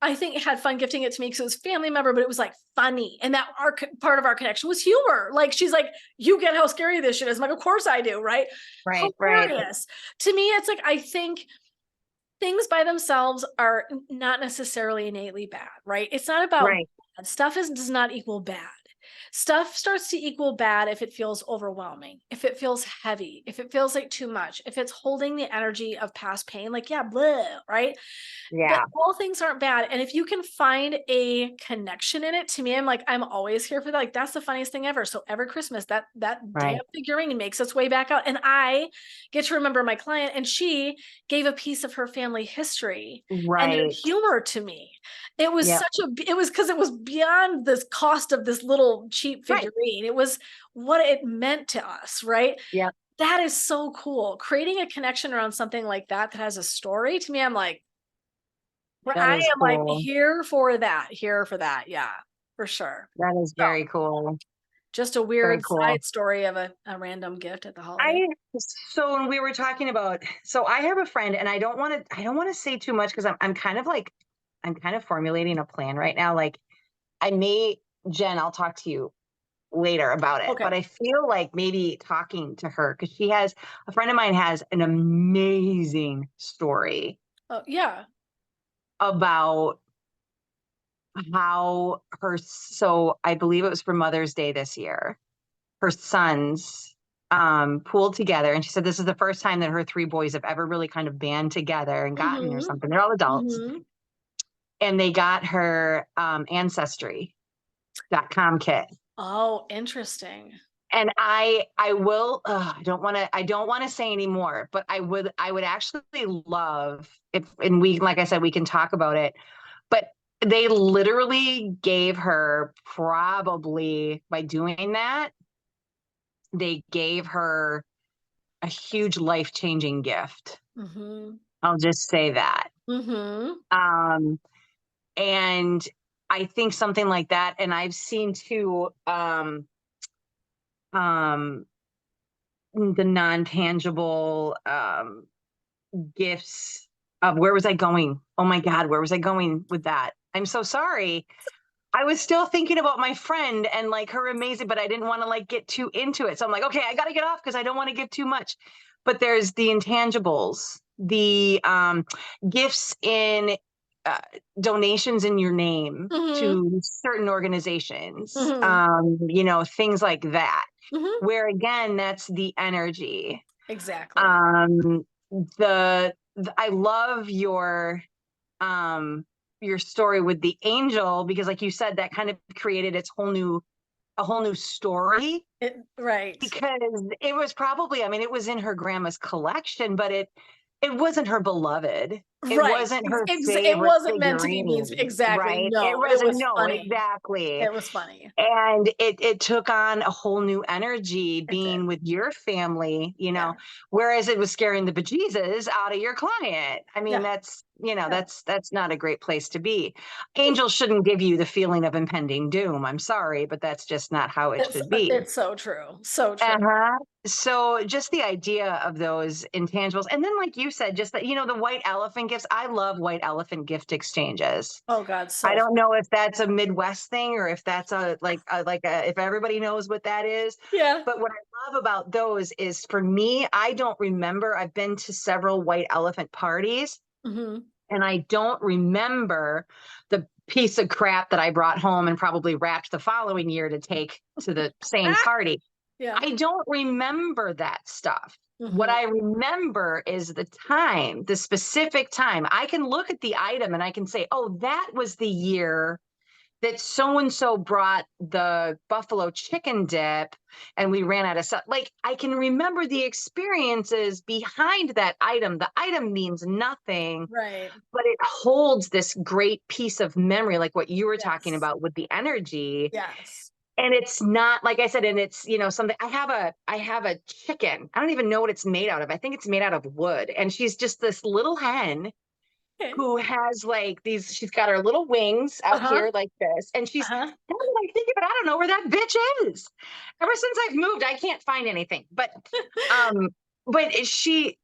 I think had fun gifting it to me because it was family member, but it was like funny. And that part of our connection was humor. Like, she's like, you get how scary this shit is. I'm like, of course I do. Right. Right. Right. Hilarious. To me, it's like, I think things by themselves are not necessarily innately bad, right? It's not about Right. bad. Stuff does not equal bad. Stuff starts to equal bad if it feels overwhelming, if it feels heavy, if it feels like too much, if it's holding the energy of past pain, like, yeah, blah, right? But Yeah. all things aren't bad. And if you can find a connection in it, to me, I'm always here for that. Like, that's the funniest thing ever. So every Christmas, that damn Right. figurine makes its way back out. And I get to remember my client, and she gave a piece of her family history and their Right. humor to me. It was Yep. it was because it was beyond this cost of this little cheap Right. figurine. It was what it meant to us, right? Yep. That is so cool. Creating a connection around something like that has a story, to me, I'm like, That I is am like cool. here for that, here for that. Yeah, for sure. That is So very cool. just a Very weird cool. side story of a random gift at the I holiday. so when we were talking about, so I have a friend and I don't want to say too much because I'm kind of formulating a plan right now. Like I may, Jen, I'll talk to you later about it, but Okay. I feel like maybe talking to her because a friend of mine has an amazing story Oh, yeah. about how so I believe it was for Mother's Day this year. Her sons pooled together, and she said this is the first time that her three boys have ever really kind of band together and gotten or Mm-hmm. something. They're all adults, Mm-hmm. and they got her ancestry.com kit. Oh, interesting. And I will I don't want to say anymore, but I would actually love if, and we, like I said, we can talk about it, but they literally gave her, probably by doing that, they gave her a huge life-changing gift. Mm-hmm. I'll just say that. Mm-hmm. Um, and I think something like that, and I've seen too, um, the non-tangible gifts of, where was I going? Oh my God, where was I going with that? I'm so sorry. I was still thinking about my friend and like her amazing, but I didn't want to like get too into it. So I'm like, okay, I got to get off because I don't want to give too much. But there's the intangibles, the gifts in donations in your name Mm-hmm. to certain organizations, Mm-hmm. things like that, Mm-hmm. where again, that's the energy. Exactly. Um, I love your story with the angel, because like you said, that kind of created a whole new story, Right. because it was probably, I mean, it was in her grandma's collection, but it wasn't her beloved. It Right. wasn't her It favorite wasn't meant to be mean. figurine, Exactly. right? It No, it wasn't, was no, funny. exactly. It was funny. And it took on a whole new energy It did. being with your family, Yeah. whereas it was scaring the bejesus out of your client. I mean, Yeah. that's, Yeah. that's not a great place to be. Angels shouldn't give you the feeling of impending doom. I'm sorry, but that's just not how it should be. It's so true. So true. Uh-huh. So just the idea of those intangibles. And then, like you said, just that, the white elephant gifts. I love white elephant gift exchanges. Oh God, I so don't know if that's a Midwest thing, or if that's if everybody knows what that is. yeah. But what I love about those is, for me, I don't remember. I've been to several white elephant parties, Mm-hmm. and I don't remember the piece of crap that I brought home and probably wrapped the following year to take to the same Ah, party. yeah. I don't remember that stuff. What Mm-hmm. I remember is the time, the specific time. I can look at the item and I can say, oh, that was the year that so and so brought the buffalo chicken dip and we ran out of stuff. Like, I can remember the experiences behind that item. The item means nothing, Right. but it holds this great piece of memory, like what you were talking Yes. about with the energy. Yes. And it's not, like I said, and it's, something. I have a chicken. I don't even know what it's made out of. I think it's made out of wood. And she's just this little hen Okay. who has like she's got her little wings out Uh-huh. here like this. And Uh-huh. now that I think of it, I don't know where that bitch is. Ever since I've moved, I can't find anything. Um, but she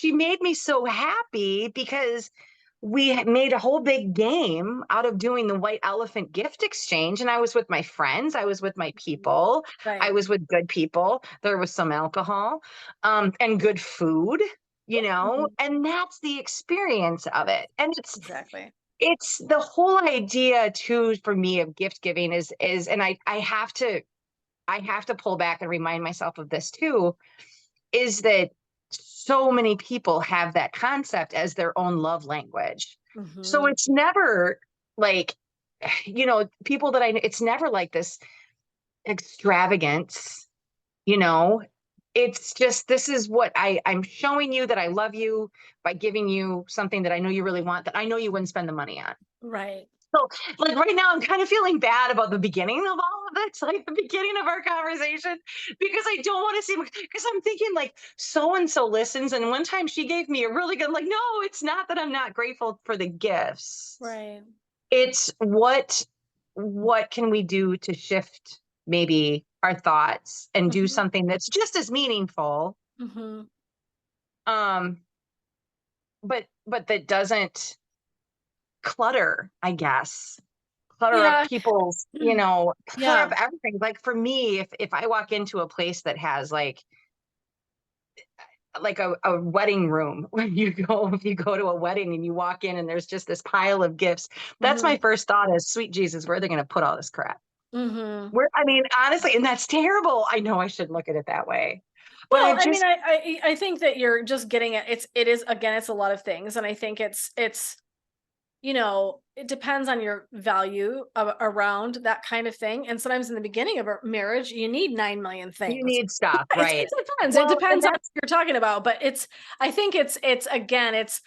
made me so happy, because we had made a whole big game out of doing the white elephant gift exchange. And I was with my friends, I was with my people, I Right. was with good people. There was some alcohol, and good food, Mhm. and that's the experience of it. And Exactly. it's the whole idea too, for me, of gift giving and I have to pull back and remind myself of this too, is that so many people have that concept as their own love language. So Mm-hmm. it's never like, people that I know, it's never like this extravagance, you know, it's just, this is what I'm showing you, that I love you by giving you something that I know you really want, that I know you wouldn't spend the money on. Right. So, like, right now, I'm kind of feeling bad about the beginning of all of it, like the beginning of our conversation, because I don't want to seem, because I'm thinking like so and so listens, and one time she gave me a really good, like, no, it's not that I'm not grateful for the gifts. Right. It's what can we do to shift maybe our thoughts and do Mm-hmm. something that's just as meaningful, Mm-hmm. um, but that doesn't clutter, I guess. Clutter up Yeah. people's, clutter Yeah. up everything. Like, for me, if I walk into a place that has like a wedding room, when if you go to a wedding and you walk in and there's just this pile of gifts, that's Mm-hmm. my first thought is, sweet Jesus, where are they going to put all this crap? Mm-hmm. Where, I mean, honestly, and that's terrible. I know I should look at it that way, but Well, I I mean, just, I think that you're just getting it. It is, again, it's a lot of things, and I think it's it depends on your value around that kind of thing. And sometimes in the beginning of a marriage, you need 9 million you things. need stuff, It right? depends. It Well, and depends on what that's, you're talking about, but I think it's again, it's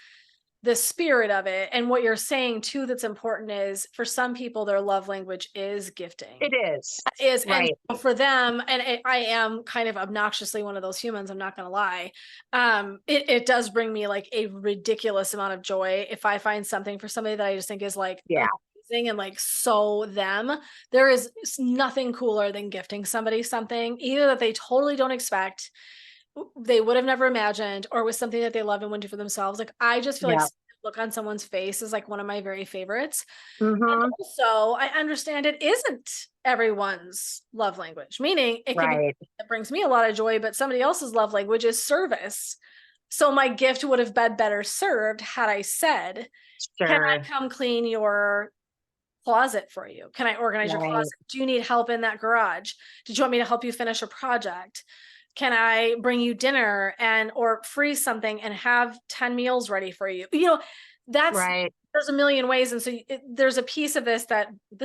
the spirit of it. And what you're saying too that's important is, for some people their love language is gifting. it is, Is and right. so for them, and I am kind of obnoxiously one of those humans, I'm not gonna lie. It does bring me like a ridiculous amount of joy if I find something for somebody that I just think is like Yeah. amazing and like so them. There is nothing cooler than gifting somebody something either that they totally don't expect, they would have never imagined, or was something that they love and would do for themselves. Like, I just feel like Yeah. look on someone's face is like one of my very favorites. And Hmm. also, I understand it isn't everyone's love language, meaning it could be, Right. it brings me a lot of joy, but somebody else's love language is service. So my gift would have been better served had I said, Can I Sure. come clean your closet for you? Can I organize your Right. closet? Do you need help in that garage? Did you want me to help you finish a project? Can I bring you dinner and or freeze something and have 10 meals ready for you? That's Right. there's a million ways. And so there's a piece of this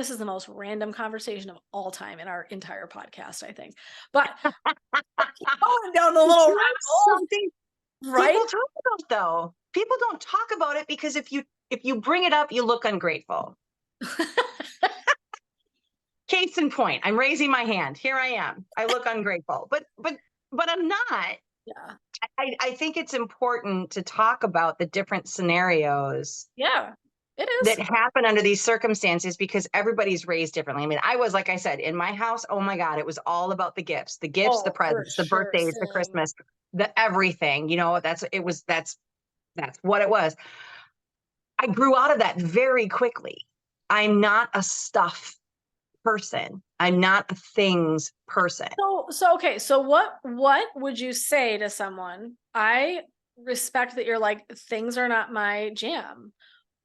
is the most random conversation of all time in our entire podcast, I think. But going down the It's little not rabbit hole, something right? people talk about though. People don't talk about it because if you bring it up, you look ungrateful. Case in point, I'm raising my hand. Here I am. I look ungrateful, but I'm not. Yeah. I think it's important to talk about the different scenarios Yeah. It that is. happen under these circumstances because everybody's raised differently. I mean, I was, like I said, in my house, oh my God, it was all about the gifts, the Oh, for presents, the sure. birthdays, the Same. Christmas, the everything. That's what it was. I grew out of that very quickly. I'm not a stuff person. I'm not a things person. So okay. So what would you say to someone? I respect that you're like, things are not my jam.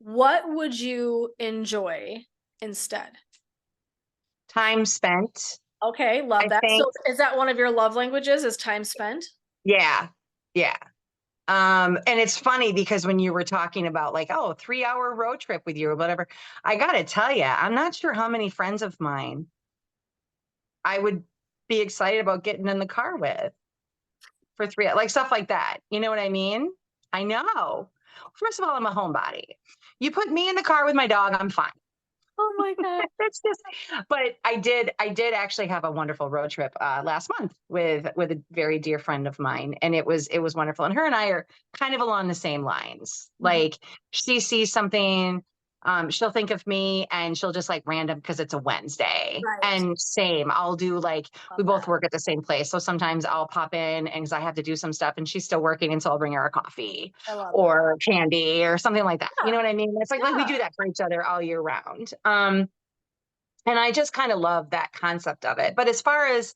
What would you enjoy instead? Time spent, Okay, love I that. think. So is that one of your love languages, is time spent? Yeah. Yeah. And it's funny because when you were talking about like, oh, 3 hour road trip with you or whatever, I gotta tell you, I'm not sure how many friends of mine I would be excited about getting in the car with for three, like stuff like that. You know what I mean? I know. First of all, I'm a homebody. You put me in the car with my dog, I'm fine. Oh my God. It's just, but I did actually have a wonderful road trip last month with a very dear friend of mine, and it was wonderful. And her and I are kind of along the same lines. Mhm. Like she sees something, she'll think of me, and she'll just like random because it's a Wednesday. Right. And same, I'll do like we Love both that. work at the same place, so sometimes I'll pop in, and because I have to do some stuff, and she's still working, and so I'll bring her a coffee I love that. or candy or something like that. You know Yeah. what I mean? It's like we Yeah. do that for each other all year round. And I just kind of love that concept of it. But as far as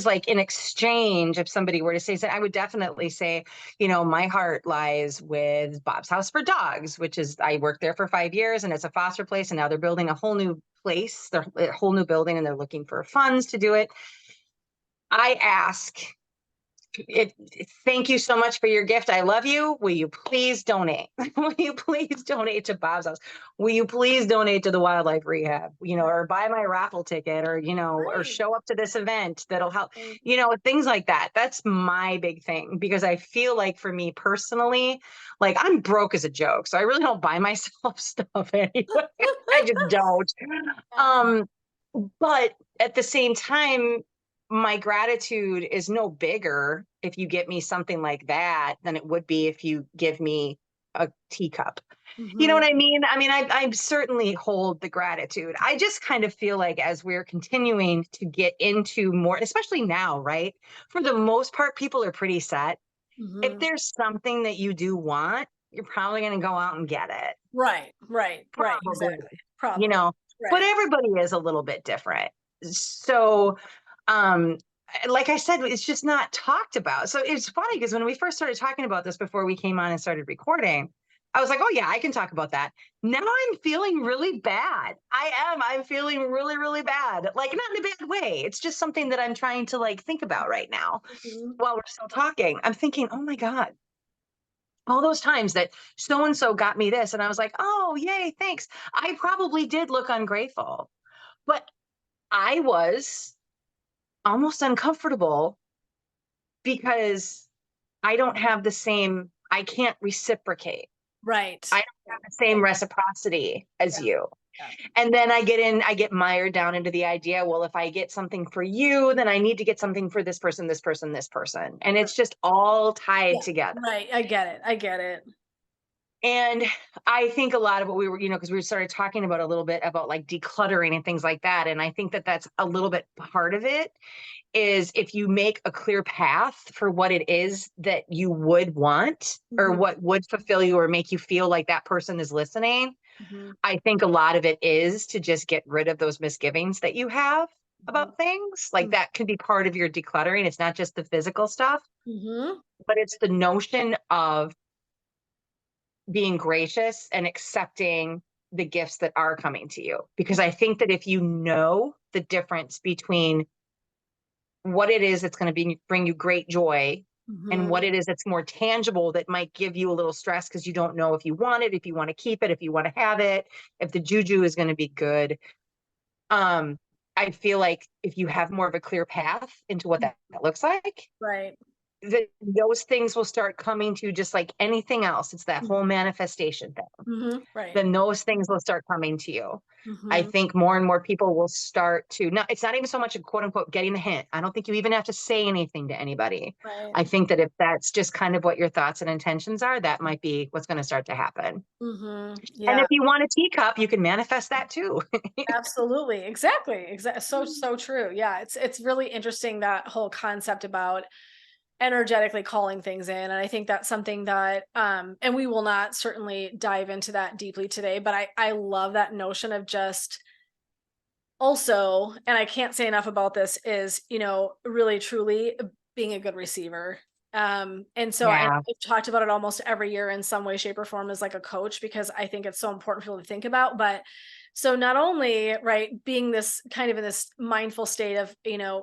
like in exchange, if somebody were to say something, I would definitely say, my heart lies with Bob's House for Dogs, which is I worked there for 5 years, and it's a foster place, and now they're building a whole new place, they're a whole new building, and they're looking for funds to do it. I ask it, thank you so much for your gift. I love you. Will you please donate? Will you please donate to Bob's House? Will you please donate to the wildlife rehab? Right. Or buy my raffle ticket, or Right. show up to this event that'll help, Right. things like that. That's my big thing because I feel like for me personally, like I'm broke as a joke. So I really don't buy myself stuff anyway. I just don't. Yeah. Um, but at the same time, my gratitude is no bigger if you get me something like that than it would be if you give me a teacup. You know Mhm. what I mean? I mean, I certainly hold the gratitude. I just kind of feel like as we're continuing to get into more, especially now, right? For the most part, people are pretty set. If Mhm. there's something that you do want, you're probably going to go out and get it. Right. Right. Right. Probably, Exactly. you Probably. know, but Right. everybody is a little bit different. So, um, like I said, it's just not talked about. So it's funny because when we first started talking about this before we came on and started recording, I was like, oh yeah, I can talk about that. Now I'm feeling really bad. I'm feeling really, really bad. Like not in a bad way. It's just something that I'm trying to like think about right now Mhm. while we're still talking. I'm thinking, oh my God, all those times that so and so got me this. And I was like, oh, yay, thanks. I probably did look ungrateful, but I was almost uncomfortable because I can't reciprocate. Right. I don't have the same Right. reciprocity as Yeah. you. Yeah. And then I get mired down into the idea, well, if I get something for you, then I need to get something for this person, this person, this person. And it's just all tied Yeah. together. Right. I get it. I get it. And I think a lot of what we were, because we started talking about a little bit about like decluttering and things like that. And I think that that's a little bit part of it is if you make a clear path for what it is that you would want or Mhm. what would fulfill you or make you feel like that person is listening. Mhm. I think a lot of it is to just get rid of those misgivings that you have Mhm. about things. Like that can be part of your decluttering. It's not just the physical stuff, Mhm. but it's the notion of being gracious and accepting the gifts that are coming to you. Because I think that if you know the difference between what it is that's going to bring you great joy and what Mhm. it is that's more tangible that might give you a little stress because you don't know if you want it, if you want to keep it, if you want to have it, if the juju is going to be good. Um, I feel like if you have more of a clear path into what that looks like, Right. that those things will start coming to you just like anything else. It's that whole manifestation thing. Mhm. Right. Then those things will start coming to you. I Mhm. think more and more people will start to not, it's not even so much a quote unquote getting the hint. I don't think you even have to say anything to anybody. Right. I think that if that's just kind of what your thoughts and intentions are, that might be what's going to start to happen. Mhm. And Yeah. if you want a teacup, you can manifest that too. Absolutely. Exactly. So true. Yeah. It's really interesting, that whole concept about energetically calling things in. And I think that's something that and we will not certainly dive into that deeply today, but I love that notion of just also, and I can't say enough about this, is, really truly being a good receiver. And so Yeah. I've talked about it almost every year in some way, shape, or form as like a coach, because I think it's so important for people to think about. But so not only, right, being this kind of in this mindful state of,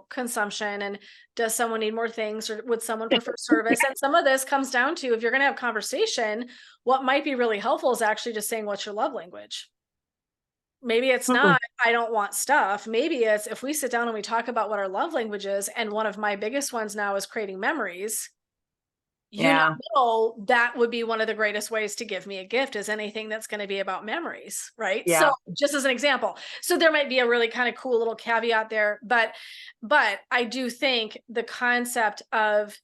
consumption, and does someone need more things, or would someone prefer service? And some of this comes down to, if you're going to have conversation, what might be really helpful is actually just saying, what's your love language? Maybe it's Mm, not, I don't want stuff. Maybe it's, if we sit down and we talk about what our love language is, and one of my biggest ones now is creating memories, yeah. that would be one of the greatest ways to give me a gift, is anything that's going to be about memories, right? So Yeah. just as an example. So there might be a really kind of cool little caveat there, but I do think the concept of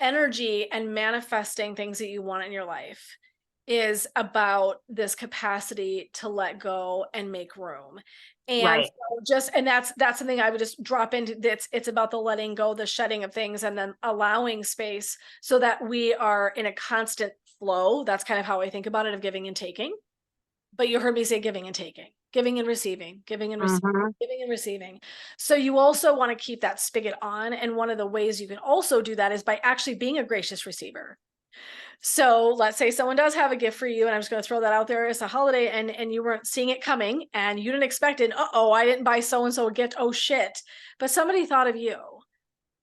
energy and manifesting things that you want in your life is about this capacity to let go and make room. And Right. so that's something I would just drop into. It's about the letting go, the shedding of things, and then allowing space so that we are in a constant flow. That's kind of how I think about it, of giving and taking. But you heard me say giving and taking, giving and receiving, giving and receiving, Hmm. giving and receiving. So you also want to keep that spigot on. And one of the ways you can also do that is by actually being a gracious receiver. So let's say someone does have a gift for you, and I'm just going to throw that out there. It's a holiday, and you weren't seeing it coming, and you didn't expect it. Uh-oh, I didn't buy so and so a gift. Oh shit. But somebody thought of you,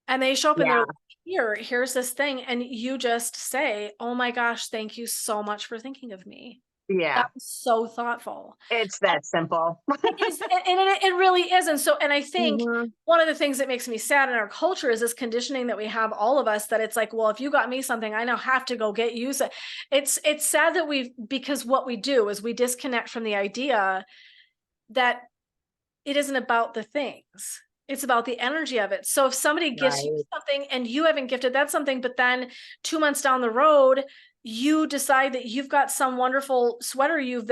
and they show up and they're Yeah. like, here's this thing. And you just say, oh my gosh, thank you so much for thinking of me. That Yeah. was so thoughtful. It's that simple. It is, and it really is. And so, and I think Hmm. one of the things that makes me sad in our culture is this conditioning that we have, all of us, that it's like, well, if you got me something, I now have to go get you. So it's sad that because what we do is we disconnect from the idea that it isn't about the things. It's about the energy of it. So if somebody gifts you Right. something and you haven't gifted that something, but then 2 months down the road, you decide that you've got some wonderful sweater you've,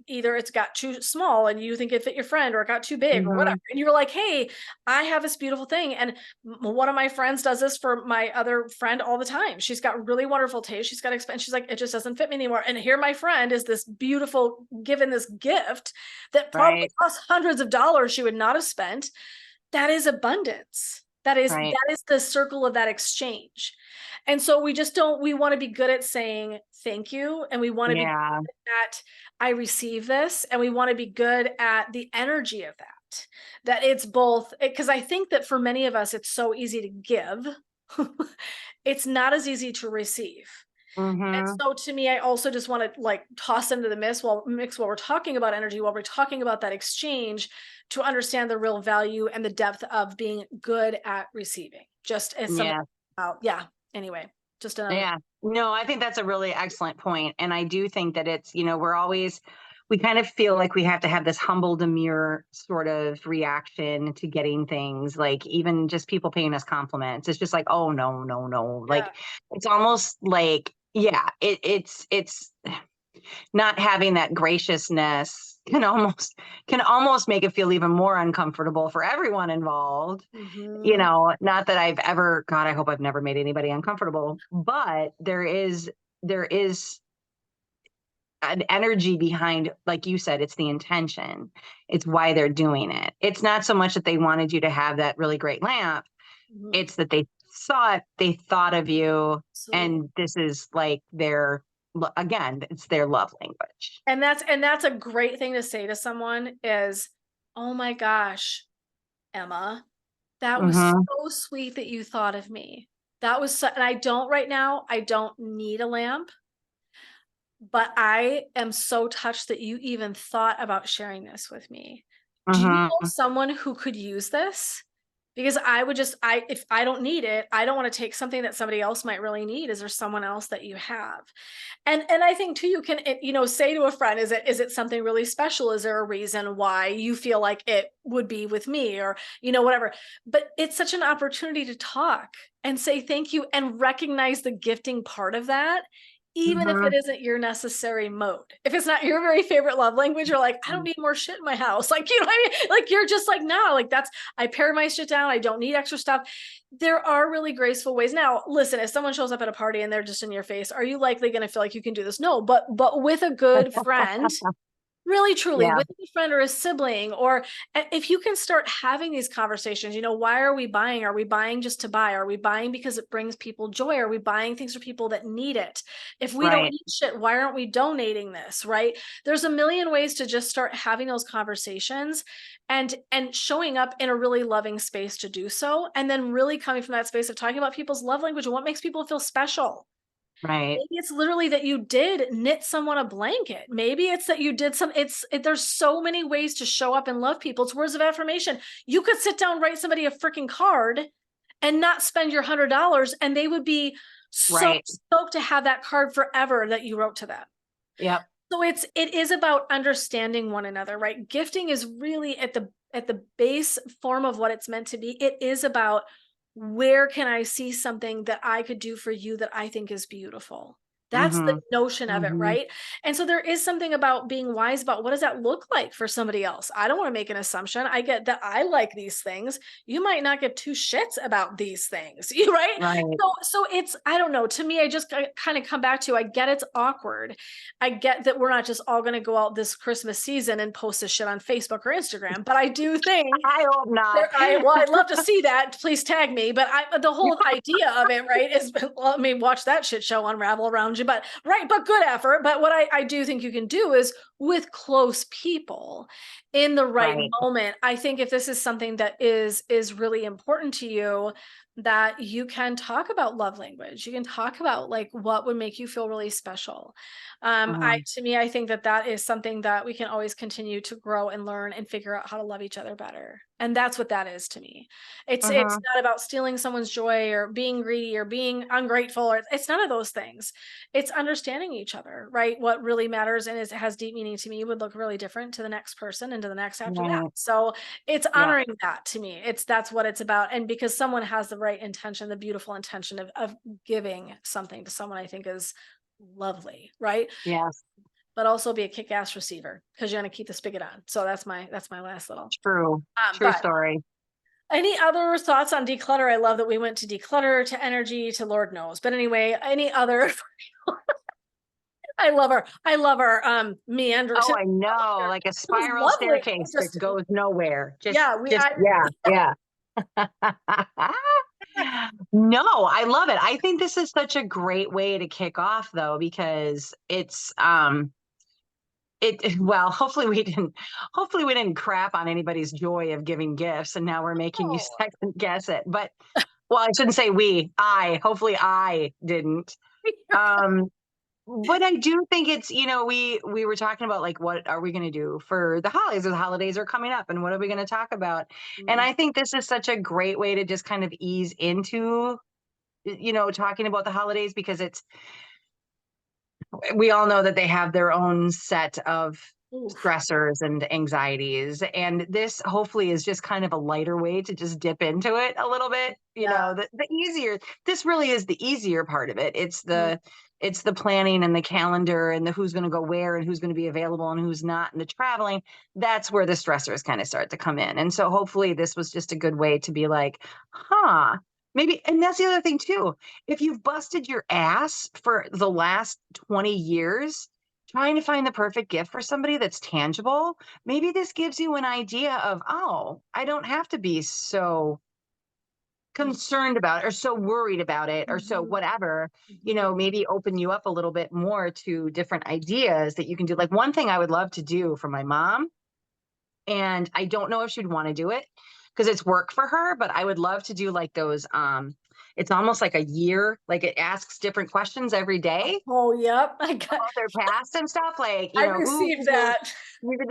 either it's got too small and you think it fit your friend, or it got too big, or whatever. Hmm. And you're like, hey, I have this beautiful thing. And one of my friends does this for my other friend all the time. She's got really wonderful taste. She's got expense. She's like, it just doesn't fit me anymore. And here my friend is this beautiful, given this gift that probably Right. cost hundreds of dollars she would not have spent. That is abundance. Right. That is the circle of that exchange. And so we want to be good at saying thank you, and we want to be Yeah. good at, I receive this, and we want to be good at the energy of that. That it's both, because I think that for many of us it's so easy to give. It's not as easy to receive. And Hmm. so to me, I also just want to like toss into the mix while we're talking about energy, while we're talking about that exchange, to understand the real value and the depth of being good at receiving. Just as something Yeah. about, yeah. Anyway, just another. Yeah. No, I think that's a really excellent point. And I do think that it's, we're always, we kind of feel like we have to have this humble demure sort of reaction to getting things, like even just people paying us compliments. It's just like, oh no, no, no. Yeah. Like it's almost like, yeah, it's not having that graciousness can almost make it feel even more uncomfortable for everyone involved. Hmm. Not that I've ever, God, I hope I've never made anybody uncomfortable, but there is an energy behind, like you said, it's the intention. It's why they're doing it. It's not so much that they wanted you to have that really great lamp. Hmm. It's that they saw it, they thought of you, Absolutely. and this is like their again, it's their love language. And that's a great thing to say to someone is, "Oh my gosh, Emma, that was Mhm. so sweet that you thought of me. That was so," and I don't right now, I don't need a lamp, but I am so touched that you even thought about sharing this with me. Do you know Mhm. someone who could use this? Because I would just I if I don't need it, I don't wanna take something that somebody else might really need. Is there someone else that you have? And I think too, you can, say to a friend, is it something really special? Is there a reason why you feel like it would be with me, or whatever? But it's such an opportunity to talk and say thank you and recognize the gifting part of that, even if it Mhm. isn't your necessary mode. If it's not your very favorite love language, you're like, I don't need more shit in my house. Like, you know what I mean? Like, you're just like, no, like that's, I pare my shit down. I don't need extra stuff. There are really graceful ways. Now, listen, if someone shows up at a party and they're just in your face, are you likely going to feel like you can do this? No, but with a good friend, really truly, Yeah. with a friend or a sibling, or if you can start having these conversations, why are we buying? Are we buying just to buy? Are we buying because it brings people joy? Are we buying things for people that need it? If we don't Right. need shit, why aren't we donating this? Right? There's a million ways to just start having those conversations and showing up in a really loving space to do so. And then really coming from that space of talking about people's love language and what makes people feel special. Right. Maybe it's literally that you did knit someone a blanket. Maybe it's that you did there's so many ways to show up and love people. It's words of affirmation. You could sit down, write somebody a freaking card and not spend your $100, and they would be so Right. stoked to have that card forever that you wrote to them. Yep. So it is about understanding one another, right? Gifting is really at the base form of what it's meant to be. It is about, where can I see something that I could do for you that I think is beautiful? That's the Mhm. notion of it, Mhm. right? And so there is something about being wise about, what does that look like for somebody else? I don't want to make an assumption. I get that I like these things. You might not give two shits about these things, right? Right. So it's, I don't know. To me, I just kind of come back to, I get it's awkward. I get that we're not just all going to go out this Christmas season and post this shit on Facebook or Instagram, but I do think I hope not. I'd love to see that. Please tag me. But the whole idea of it, right, is let me watch that shit show unravel around you. But right, but good effort. But what I do think you can do is, with close people in the right Right. moment. I think if this is something that is really important to you, that you can talk about love language. You can talk about like what would make you feel really special. I Mhm. to me, I think that that is something that we can always continue to grow and learn and figure out how to love each other better. And that's what that is to me. It's Mhm. not about stealing someone's joy or being greedy or being ungrateful, or it's none of those things. It's understanding each other, right? What really matters and has deep meaning to me would look really different to the next person and to the next after that. Right. So it's Yep. honoring that to me. That's what it's about. And because someone has the right intention, the beautiful intention of giving something to someone, I think is lovely, right? Yes. But also be a kick-ass receiver, because you're gonna keep the spigot on. So that's my last little. True. True But story. any other thoughts on declutter? I love that we went to declutter, to energy, to Lord knows. But anyway, any other I love our meanders. Oh, It I know, like a was spiral lovely. staircase that goes nowhere. Yeah, we Just I yeah, yeah. No, I love it. I think this is such a great way to kick off though, because well, hopefully we didn't crap on anybody's joy of giving gifts and now we're making you oh. second guess it. But well, I shouldn't say hopefully I didn't. Um but I do think it's, we were talking about like what are we going to do for the holidays? The holidays are coming up and what are we going to talk about? And Mm, I think this is such a great way to just kind of ease into talking about the holidays because we all know that they have their own set of oof. stressors and anxieties, and this hopefully is just kind of a lighter way to just dip into it a little bit. Yeah. The easier, this really is the easier part of it. it's Mm, the it's the planning and the calendar and the who's going to go where and who's going to be available and who's not, and the traveling. That's where the stressors kind of start to come in, and so hopefully this was just a good way to be like, huh, maybe. And that's the other thing too, if you've busted your ass for the last 20 years trying to find the perfect gift for somebody that's tangible, maybe this gives you an idea of, oh, I don't have to be so concerned about it or so worried about it or so Mhm. whatever, maybe open you up a little bit more to different ideas that you can do. Like one thing I would love to do for my mom, and I don't know if she'd want to do it because it's work for her, but I would love to do like those it's almost like a year, like it asks different questions every day Oh, yep. I got, about their past and stuff. Like, I who received that.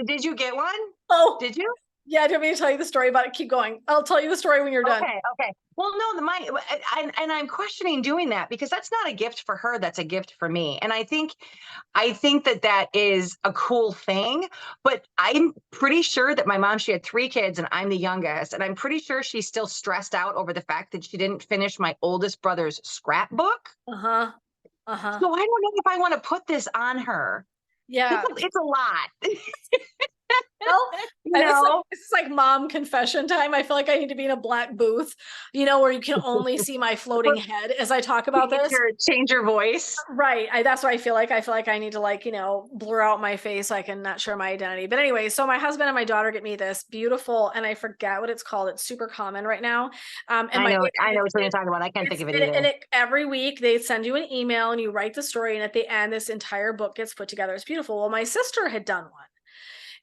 did you get one? Oh, Did you? yeah. Do you want me to tell you the story about it? Keep going. I'll tell you the story when you're done. Okay, okay. Well, no, and I'm questioning doing that because that's not a gift for her. That's a gift for me. And I think that that is a cool thing. But I'm pretty sure that my mom, she had 3 kids, and I'm the youngest, and I'm pretty sure she's still stressed out over the fact that she didn't finish my oldest brother's scrapbook. Uh-huh. Uh-huh. So I don't know if I want to put this on her. Yeah. It's a lot, Well, you and know. this is like mom confession time. I feel like I need to be in a black booth, where you can only see my floating head as I talk about this. Change your voice. Right. That's what I feel like. I feel like I need to blur out my face so I can not share my identity. But anyway, so my husband and my daughter get me this beautiful, and I forget what it's called. It's super common right now. And I know what you're talking about. I can't think of it either. every week they send you an email and you write the story, and at the end, this entire book gets put together. It's beautiful. Well, my sister had done one.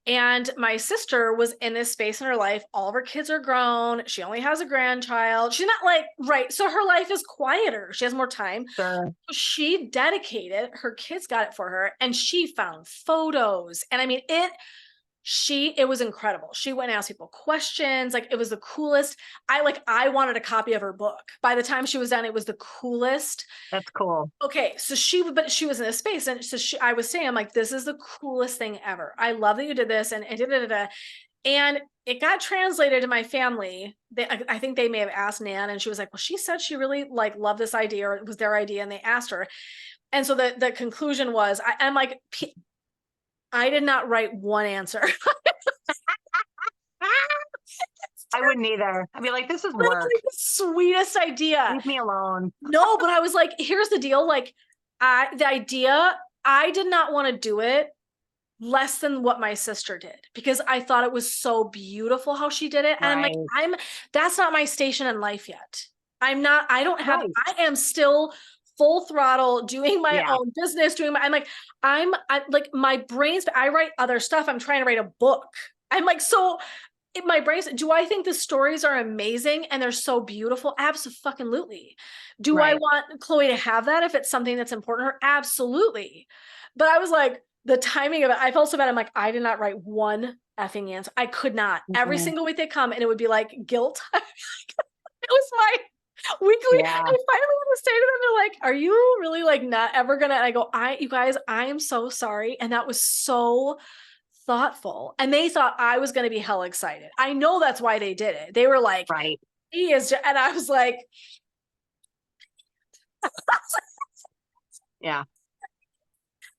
And my sister was in this space in her life. All of her kids are grown. She only has a grandchild. She's not right. So her life is quieter. She has more time. Sure. She dedicated, her kids got it for her, and she found photos. And I mean, it was incredible. She went and asked people questions. Like, it was the coolest. I wanted a copy of her book. By the time she was done, it was the coolest. That's cool. Okay, so she was in a space, and so I was saying, I'm like, this is the coolest thing ever. I love that you did this, and da, da, da, da. And it got translated to my family. I think they may have asked Nan, and she was like, well, she said she really loved this idea, or it was their idea, and they asked her. And so the conclusion was, I'm like, I did not write one answer. I wouldn't either. I'd be like, this is That's work. like the sweetest idea. Leave me alone. No, but I was like, here's the deal. The idea, I did not want to do it less than what my sister did, because I thought it was so beautiful how she did it. And I'm like, Right. that's not my station in life yet. I don't have, Right. I am still full throttle doing my Yeah. own business, I'm like, my brain's, I write other stuff. I'm trying to write a book. I'm like, so my brain's, do I think the stories are amazing and they're so beautiful? Absolutely. Do I Right. want Chloe to have that if it's something that's important to her? Absolutely. But I was like, the timing of it, I felt so bad. I'm like, I did not write one effing answer. I could not. Every Mhm. single week they come, and it would be like guilt. It was my weekly. I Yeah. finally had to say to them, they're like, are you really not ever gonna? And I go, you guys, I am so sorry. And that was so thoughtful. And they thought I was gonna be hell excited. I know that's why they did it. They were like, Right. he is, and I was like, Yeah.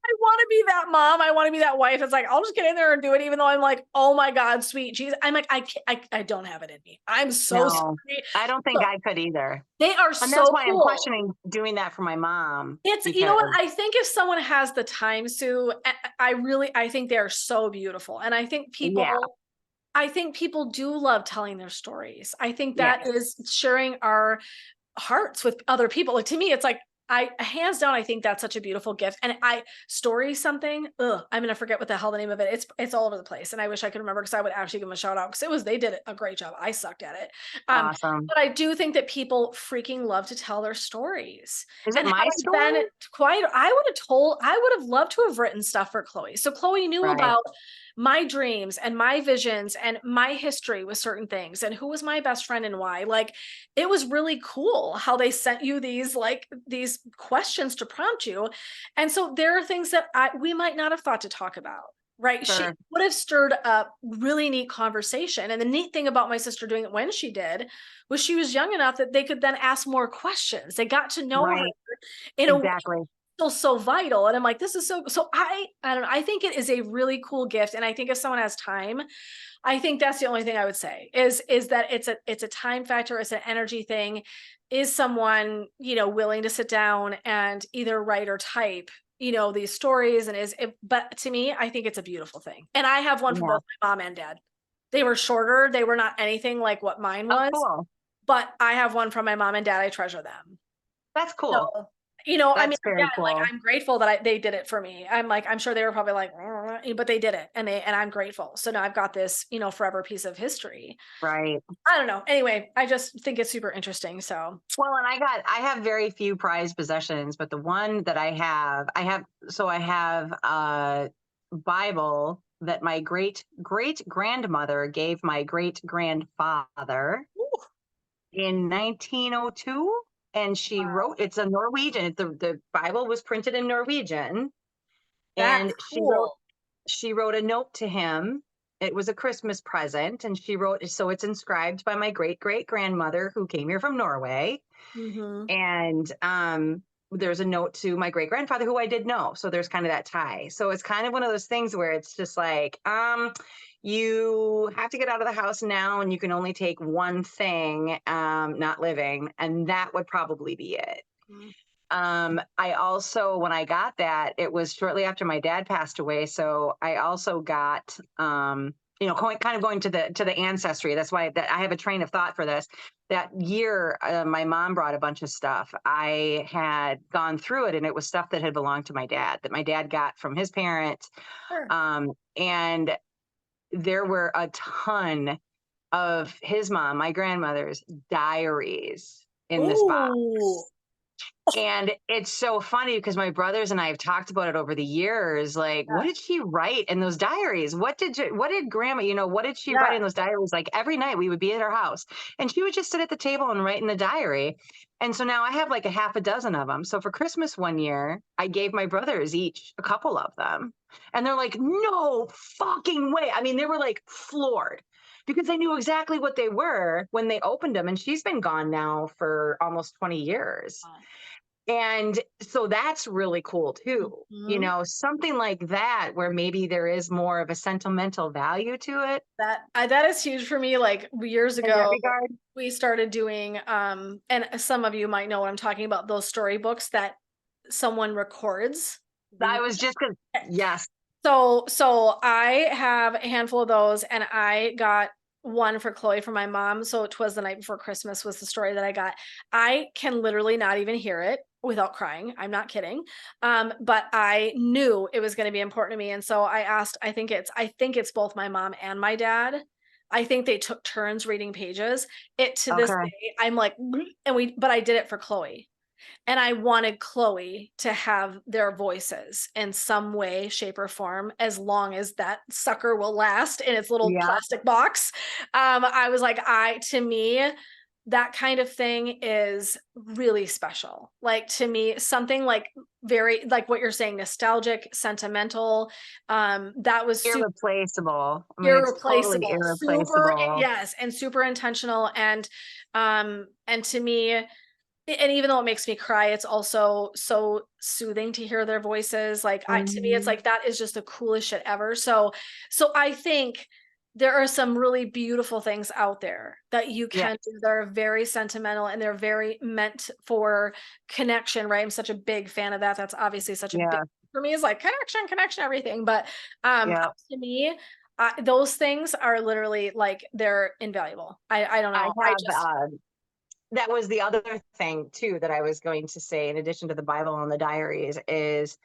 I want to be that mom. I want to be that wife. It's like, I'll just get in there and do it, even though I'm like, oh my God, sweet Jesus. I'm like, I don't have it in me. I'm so No, sorry. I don't think So I could either. they are And that's so why I'm cool. questioning doing that for my mom It's, you know what? because I think if someone has the time, Sue, I think they're so beautiful. And yeah, I think people do love telling their stories. I think yeah, that is sharing our hearts with other people. Like, to me, it's like, hands down, I think that's such a beautiful gift. And story something, I'm gonna forget what the hell the name of it. It's all over the place. And I wish I could remember, because I would actually give them a shout out, because they did a great job. I sucked at it. awesome. But I do think that people freaking love to tell their stories. Is it And my having been story? quiet, I would have loved to have written stuff for Chloe. So Chloe knew Right. about my dreams and my visions and my history with certain things, and who was my best friend and why. Like, it was really cool how they sent you these questions to prompt you. And so there are things that we might not have thought to talk about. Right. She Sure. would have stirred up really neat conversation. And the neat thing about my sister doing it when she did was she was young enough that they could then ask more questions. They got to know her Right. in a way Exactly. still so vital. And I'm like, this is so I don't know. I think it is a really cool gift. And I think if someone has time, I think that's the only thing I would say is that it's a time factor, it's an energy thing. Is someone, willing to sit down and either write or type, these stories, and but to me, I think it's a beautiful thing. And I have one for Yeah. both my mom and dad. They were shorter, they were not anything like what mine Oh, was, cool. but I have one from my mom and dad. I treasure them. That's cool. So, I mean, That's very again, like cool. I'm grateful that they did it for me. I'm sure they were probably like, but they did it, and I'm grateful. So now I've got this, forever piece of history. Right. I don't know. Anyway, I just think it's super interesting. So, Well, and I have very few prized possessions, but the one that I have a Bible that my great great grandmother gave my great grandfather ooh, in 1902. And she wow, wrote, it's a Norwegian, the Bible was printed in Norwegian. that's And cool. she wrote a note to him. It was a Christmas present. And she wrote, so it's inscribed by my great great grandmother who came here from Norway. Hmm. And there's a note to my great grandfather who I did know. So there's kind of that tie. So it's kind of one of those things where it's just like, you have to get out of the house now and you can only take one thing, not living. And that would probably be it. I also, when I got that, it was shortly after my dad passed away. So I also got, kind of going to the ancestry. That's why that I have a train of thought for this. That year, my mom brought a bunch of stuff. I had gone through it, and it was stuff that had belonged to my dad, that my dad got from his parents, Sure. and there were a ton of his mom, my grandmother's diaries in this box. Ooh. And it's so funny because my brothers and I have talked about it over the years. Like, what Yeah. did she write in those diaries? What did grandma, what did she write Yeah. in those diaries? Like every night we would be at her house and she would just sit at the table and write in the diary. And so now I have like a half a dozen of them. So for Christmas one year, I gave my brothers each a couple of them. And they're like, no fucking way. I mean, they were like floored because they knew exactly what they were when they opened them. And she's been gone now for almost 20 years. Wow. And so that's really cool too. Mhm. Something like that where maybe there is more of a sentimental value to it That is huge for me. Like years in that ago, regard. we started doing and some of you might know what I'm talking about, those storybooks that someone records. I was just gonna, yes. So I have a handful of those, and I got one for Chloe for my mom. So it was the night before Christmas was the story that I got. I can literally not even hear it without crying. I'm not kidding. But I knew it was going to be important to me, and so I asked. I think it's both my mom and my dad. I think they took turns reading pages. It to this Okay. day, I'm like, but I did it for Chloe. And I wanted Chloe to have their voices in some way, shape, or form, as long as that sucker will last in its little Yeah. plastic box. I was like, to me, that kind of thing is really special. Like to me, something like very like what you're saying, nostalgic, sentimental. That was super Irreplaceable. I mean, it's totally irreplaceable, super irreplaceable. yes, and super intentional. And to me, and even though it makes me cry, it's also so soothing to hear their voices. Like to me, it's Mhm. like that is just the coolest shit ever. So I think there are some really beautiful things out there that you Yeah. can do that are very sentimental and they're very meant for connection, right? I'm such a big fan of that. That's obviously such a big Yeah. for me is like connection, everything. But Yeah. to me, those things are literally like they're invaluable. I don't I know. I have, just that was the other thing too that I was going to say, in addition to the Bible and the diaries, is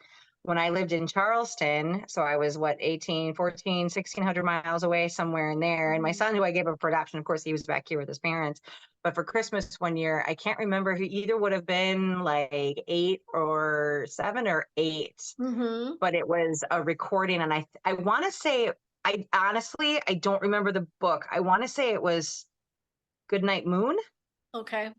when I lived in Charleston. So I was what, 18, 14, 1600 miles away, somewhere in there. And my Mhm. son, who I gave up for adoption, of course, he was back here with his parents. But for Christmas one year, I can't remember, he either would have been like 8 or 7 or 8, Mhm. but it was a recording. And I want to say, I honestly, I don't remember the book. I want to say it was Goodnight Moon. Okay.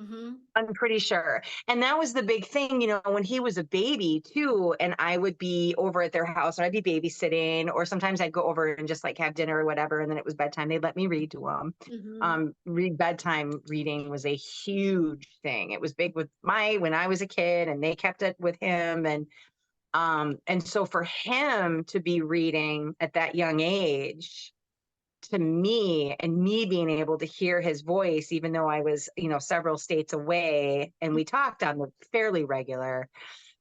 Mhm. I'm pretty sure. And that was the big thing, when he was a baby too, and I would be over at their house and I'd be babysitting, or sometimes I'd go over and just like have dinner or whatever. And then it was bedtime. They'd let me read to them. Mhm. Read bedtime reading was a huge thing. It was big with when I was a kid, and they kept it with him. And so for him to be reading at that young age, to me, and me being able to hear his voice, even though I was, several states away and we talked on the fairly regular,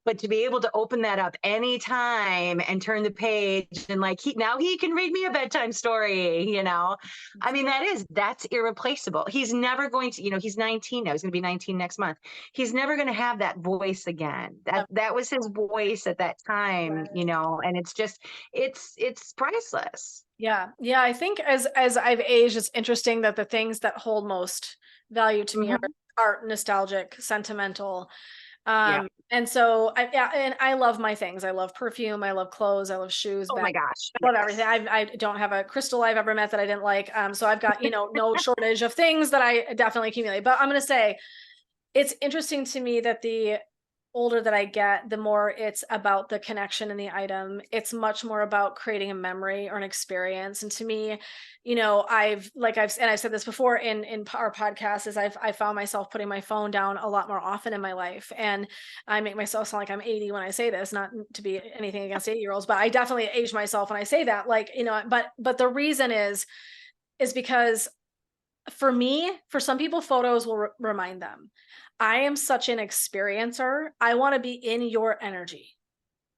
But to be able to open that up anytime and turn the page and like now he can read me a bedtime story, you know. I mean, that's irreplaceable. He's never going to, he's 19 now. He's gonna be 19 next month. He's never gonna have that voice again. That was his voice at that time, and it's just it's priceless. Yeah. Yeah. I think as I've aged, it's interesting that the things that hold most value to me Mhm. are nostalgic, sentimental. Yeah. And so and I love my things. I love perfume, I love clothes, I love shoes, Oh bags, my gosh. I love everything. Yes. I don't have a crystal I've ever met that I didn't like. So I've got, no shortage of things that I definitely accumulate. But I'm gonna say it's interesting to me that the older that I get, the more it's about the connection in the item. It's much more about creating a memory or an experience. And to me, I've said this before in our podcast, is I found myself putting my phone down a lot more often in my life. And I make myself sound like I'm 80 when I say this, not to be anything against 8-year-olds, but I definitely age myself when I say that. But the reason is because for me, for some people, photos will remind them. I am such an experiencer. I want to be in your energy.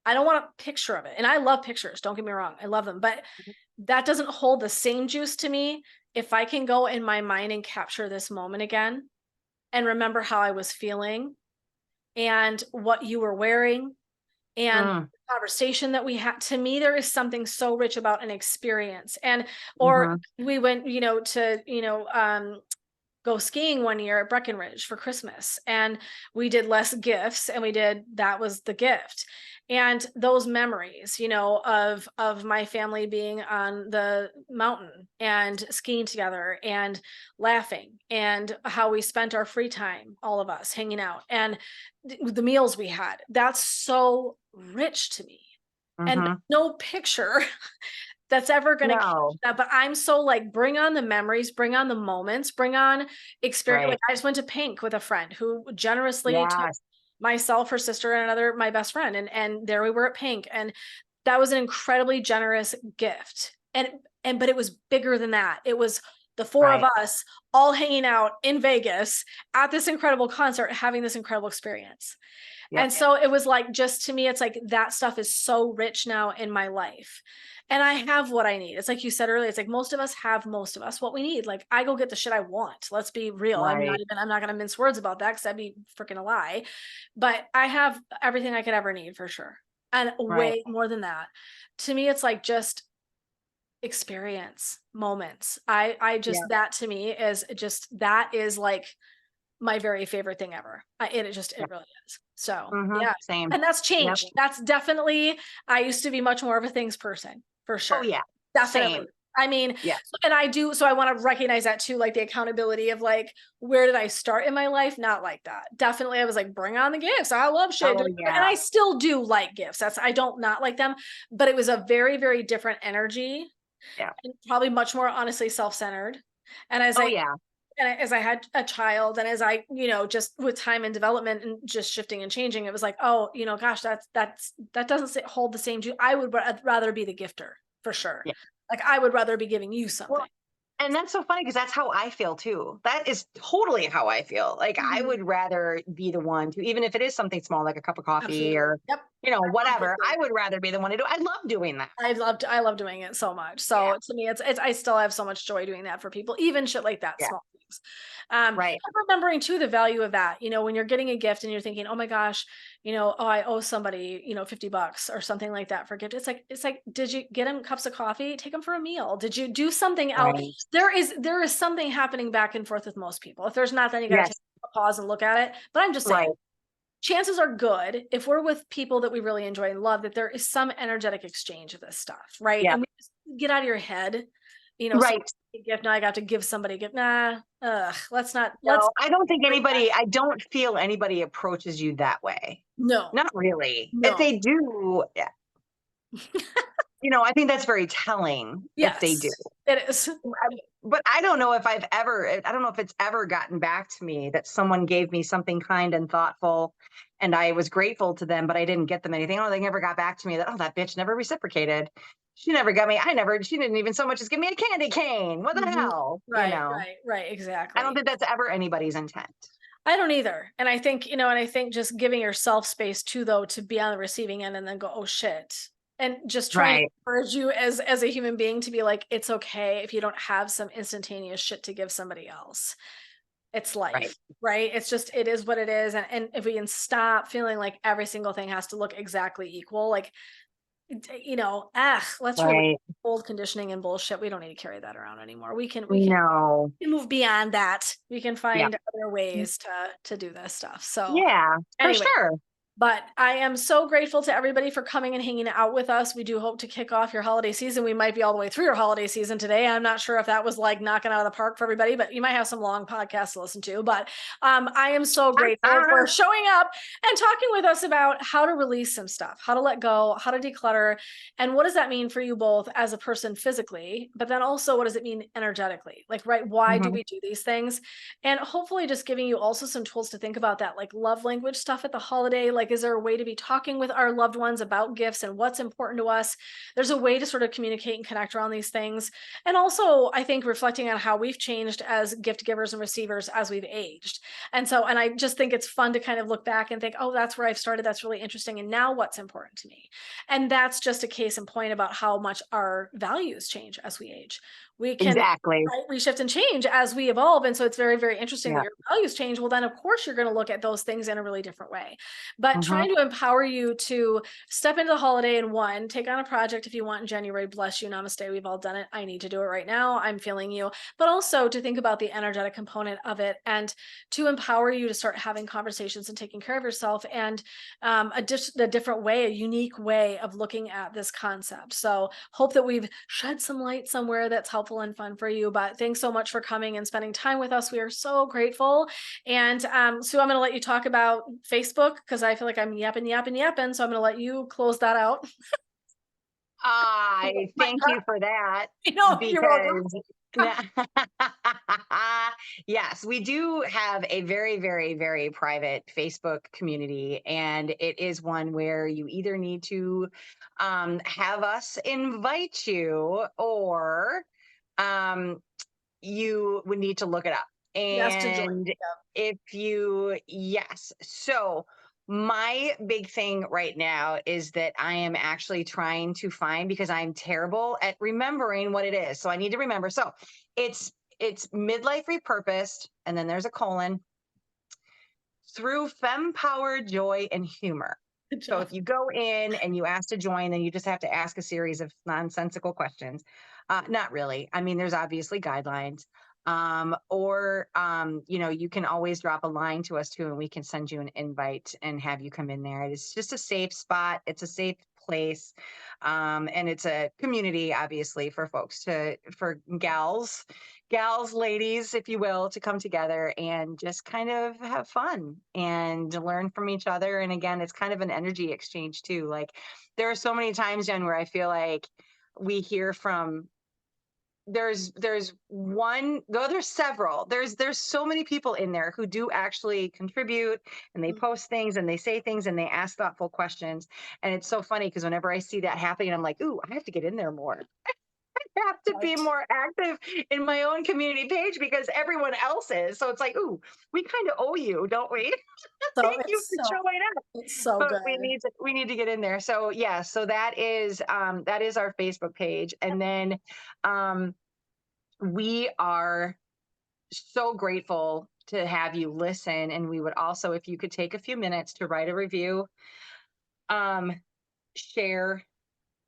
I don't want a picture of it. And I love pictures. Don't get me wrong. I love them. But that doesn't hold the same juice to me if I can go in my mind and capture this moment again and remember how I was feeling and what you were wearing and Mm, the conversation that we had. To me, there is something so rich about an experience. And or mhm. we went, go skiing one year at Breckenridge for Christmas, and we did less gifts, and that was the gift. And those memories, of my family being on the mountain and skiing together and laughing, and how we spent our free time, all of us hanging out, and the meals we had, that's so rich to me. And Mhm. no picture that's ever going to catch No. that. But I'm so like, bring on the memories, bring on the moments, bring on experience. Like Right. I just went to Pink with a friend who generously took Yes. myself, her sister, and another, my best friend. And there we were at Pink. And that was an incredibly generous gift. But it was bigger than that. It was the four of Right. us all hanging out in Vegas at this incredible concert, having this incredible experience. And Yep. so it was like, just to me, it's like that stuff is so rich now in my life. And I have what I need. It's like you said earlier, it's like most of us what we need. Like I go get the shit I want. Let's be real. Right. I'm not going to mince words about that because that'd be freaking a lie. But I have everything I could ever need for sure. And Right. way more than that. To me, it's like just experience moments. I Yeah. just, that to me is just, that is like my very favorite thing ever. Yeah. It really is. So Mhm. yeah. Same. And that's Yep. changed. That's definitely, I used to be much more of a things person for Oh sure. yeah. Definitely. Same. I mean, Yeah. and so I want to recognize that too, like the accountability of like, where did I start in my life? Not like that. Definitely. I was like, bring on the gifts. I love shit. Oh And yeah. I still do like gifts. I don't not like them, but it was a very, very different energy Yeah. and probably much more honestly self-centered. And Oh yeah. as I had a child, and as I, just with time and development and just shifting and changing, it was like, oh, gosh, that doesn't hold the same. I would rather be the gifter for sure. Yeah. Like I would rather be giving you Well, something. and that's so funny because that's how I feel too. That is totally how I feel. Like I Mhm. would rather be the one to, even if it is something small like a cup of coffee Absolutely. or Yep. I love whatever. I gifting. would rather be the one to do. I love doing that. I love doing it so much. Yeah. So to me, it's I still have so much joy doing that for people, even shit like that, Yeah. small things. Right. And remembering too the value of that, when you're getting a gift and you're thinking, oh my gosh, oh, I owe somebody, $50 or something like that for a gift. It's like, did you get them cups of coffee? Take them for a meal. Did you do something else? Right. There is something happening back and forth with most people. If there's not, then you got to take Yes. a pause and look at it. But I'm just saying, Right. chances are good if we're with people that we really enjoy and love that there is some energetic exchange of this stuff, right? Yeah. And we just get out of your head, so Right. gift. Now I got to give somebody a gift. Nah, let's not. Let's No, I don't think anybody, I don't feel anybody approaches you that way. no, Not really. If no. they do, yeah, I think that's very telling if they do. Yes, it is. But I don't know if it's ever gotten back to me that someone gave me something kind and thoughtful and I was grateful to them, but I didn't get them anything. Oh, they never got back to me that, oh, that bitch never reciprocated. She never got me. She didn't even so much as give me a candy cane. What the Mhm. hell? Right, right, right. I don't Exactly. think that's ever anybody's intent. I don't either. And I think, and I think just giving yourself space too, though, to be on the receiving end and then go, oh shit. And just trying to Right. encourage you as a human being to be like, it's okay if you don't have some instantaneous shit to give somebody else. It's Right. life, right? It's just, it is what it is. And if we can stop feeling like every single thing has to look exactly equal, like, let's really Right. old conditioning and bullshit. We don't need to carry that around anymore. We can No. move beyond that. We can Yeah. find other ways to do this stuff. So Yeah, for anyway, sure. but I am so grateful to everybody for coming and hanging out with us. We do hope to kick off your holiday season. We might be all the way through your holiday season today. I'm not sure if that was like knocking out of the park for everybody, but you might have some long podcasts to listen to. But I am so grateful for showing up and talking with us about how to release some stuff, how to let go, how to declutter, and what does that mean for you both as a person physically, but then also what does it mean energetically? Like, right, why do Mhm. we do these things? And hopefully just giving you also some tools to think about that, like love language stuff at the holiday. Like, is there a way to be talking with our loved ones about gifts and what's important to us? There's a way to sort of communicate and connect around these things. And also, I think reflecting on how we've changed as gift givers and receivers as we've aged. And I just think it's fun to kind of look back and think, oh, that's where I've started. That's really interesting. And now what's important to me? And that's just a case in point about how much our values change as we age. We can, Exactly. right, reshift and change as we evolve. And so it's very, very interesting that Yeah. your values change. Well, then of course you're going to look at those things in a really different way. But Mhm. trying to empower you to step into the holiday and one, take on a project if you want in January, bless you, namaste. We've all done it. I need to do it right now. I'm feeling you. But also to think about the energetic component of it and to empower you to start having conversations and taking care of yourself and a different way, a unique way of looking at this concept. So hope that we've shed some light somewhere that's helpful and fun for you. But thanks so much for coming and spending time with us. We are so grateful. And Sue, I'm going to let you talk about Facebook because I feel like I'm yapping, yapping, yapping. So I'm going to let you close that out. I My thank God, you for that you're welcome. because yes, we do have a very, very, very private Facebook community, and it is one where you either need to have us invite you or um, you would need to look it up. Yes, to join. And if you, yes. So my big thing right now is that I am actually trying to find because I'm terrible at remembering what it is. So I need to remember. So it's midlife repurposed, and then there's a colon through femme power, joy, and humor. Good So job. if you go in and you ask to join, then you just have to ask a series of nonsensical questions. Not really. I mean, there's obviously guidelines. You can always drop a line to us too, and we can send you an invite and have you come in there. It's just a safe spot. It's a safe place. And it's a community, obviously, for for gals, ladies, if you will, to come together and just kind of have fun and learn from each other. And again, it's kind of an energy exchange too. Like there are so many times, Jen, where I feel like we hear from there's one though there's several there's so many people in there who do actually contribute and they post things and they say things and they ask thoughtful questions, and it's so funny because whenever I see that happening I'm like, ooh, I have to get in there more. Have to be Right. more active in my own community page because everyone else is. So it's like, ooh, we kind of owe you, don't we? So Thank you for showing up. it's so But good. we need to get in there. So yeah, so that is our Facebook page. And then we are so grateful to have you listen. And we would also, if you could take a few minutes to write a review, um, share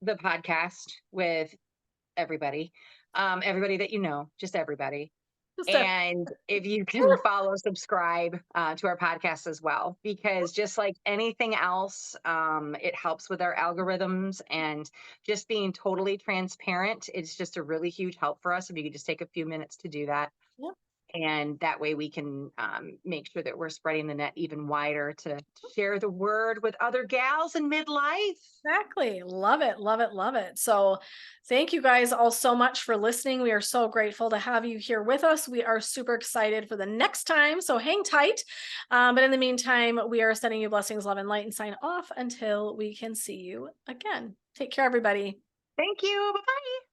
the podcast with everybody, everybody that you know, just everybody. Just a And if you can follow, subscribe to our podcast as well, because just like anything else, it helps with our algorithms and just being totally transparent. It's just a really huge help for us if you could just take a few minutes to do that. yeah. And that way we can make sure that we're spreading the net even wider to share the word with other gals in midlife. Exactly. Love it. Love it. Love it. So, thank you guys all so much for listening. We are so grateful to have you here with us. We are super excited for the next time. So, hang tight. But in the meantime, we are sending you blessings, love, and light, and sign off until we can see you again. Take care, everybody. Thank you. Bye bye.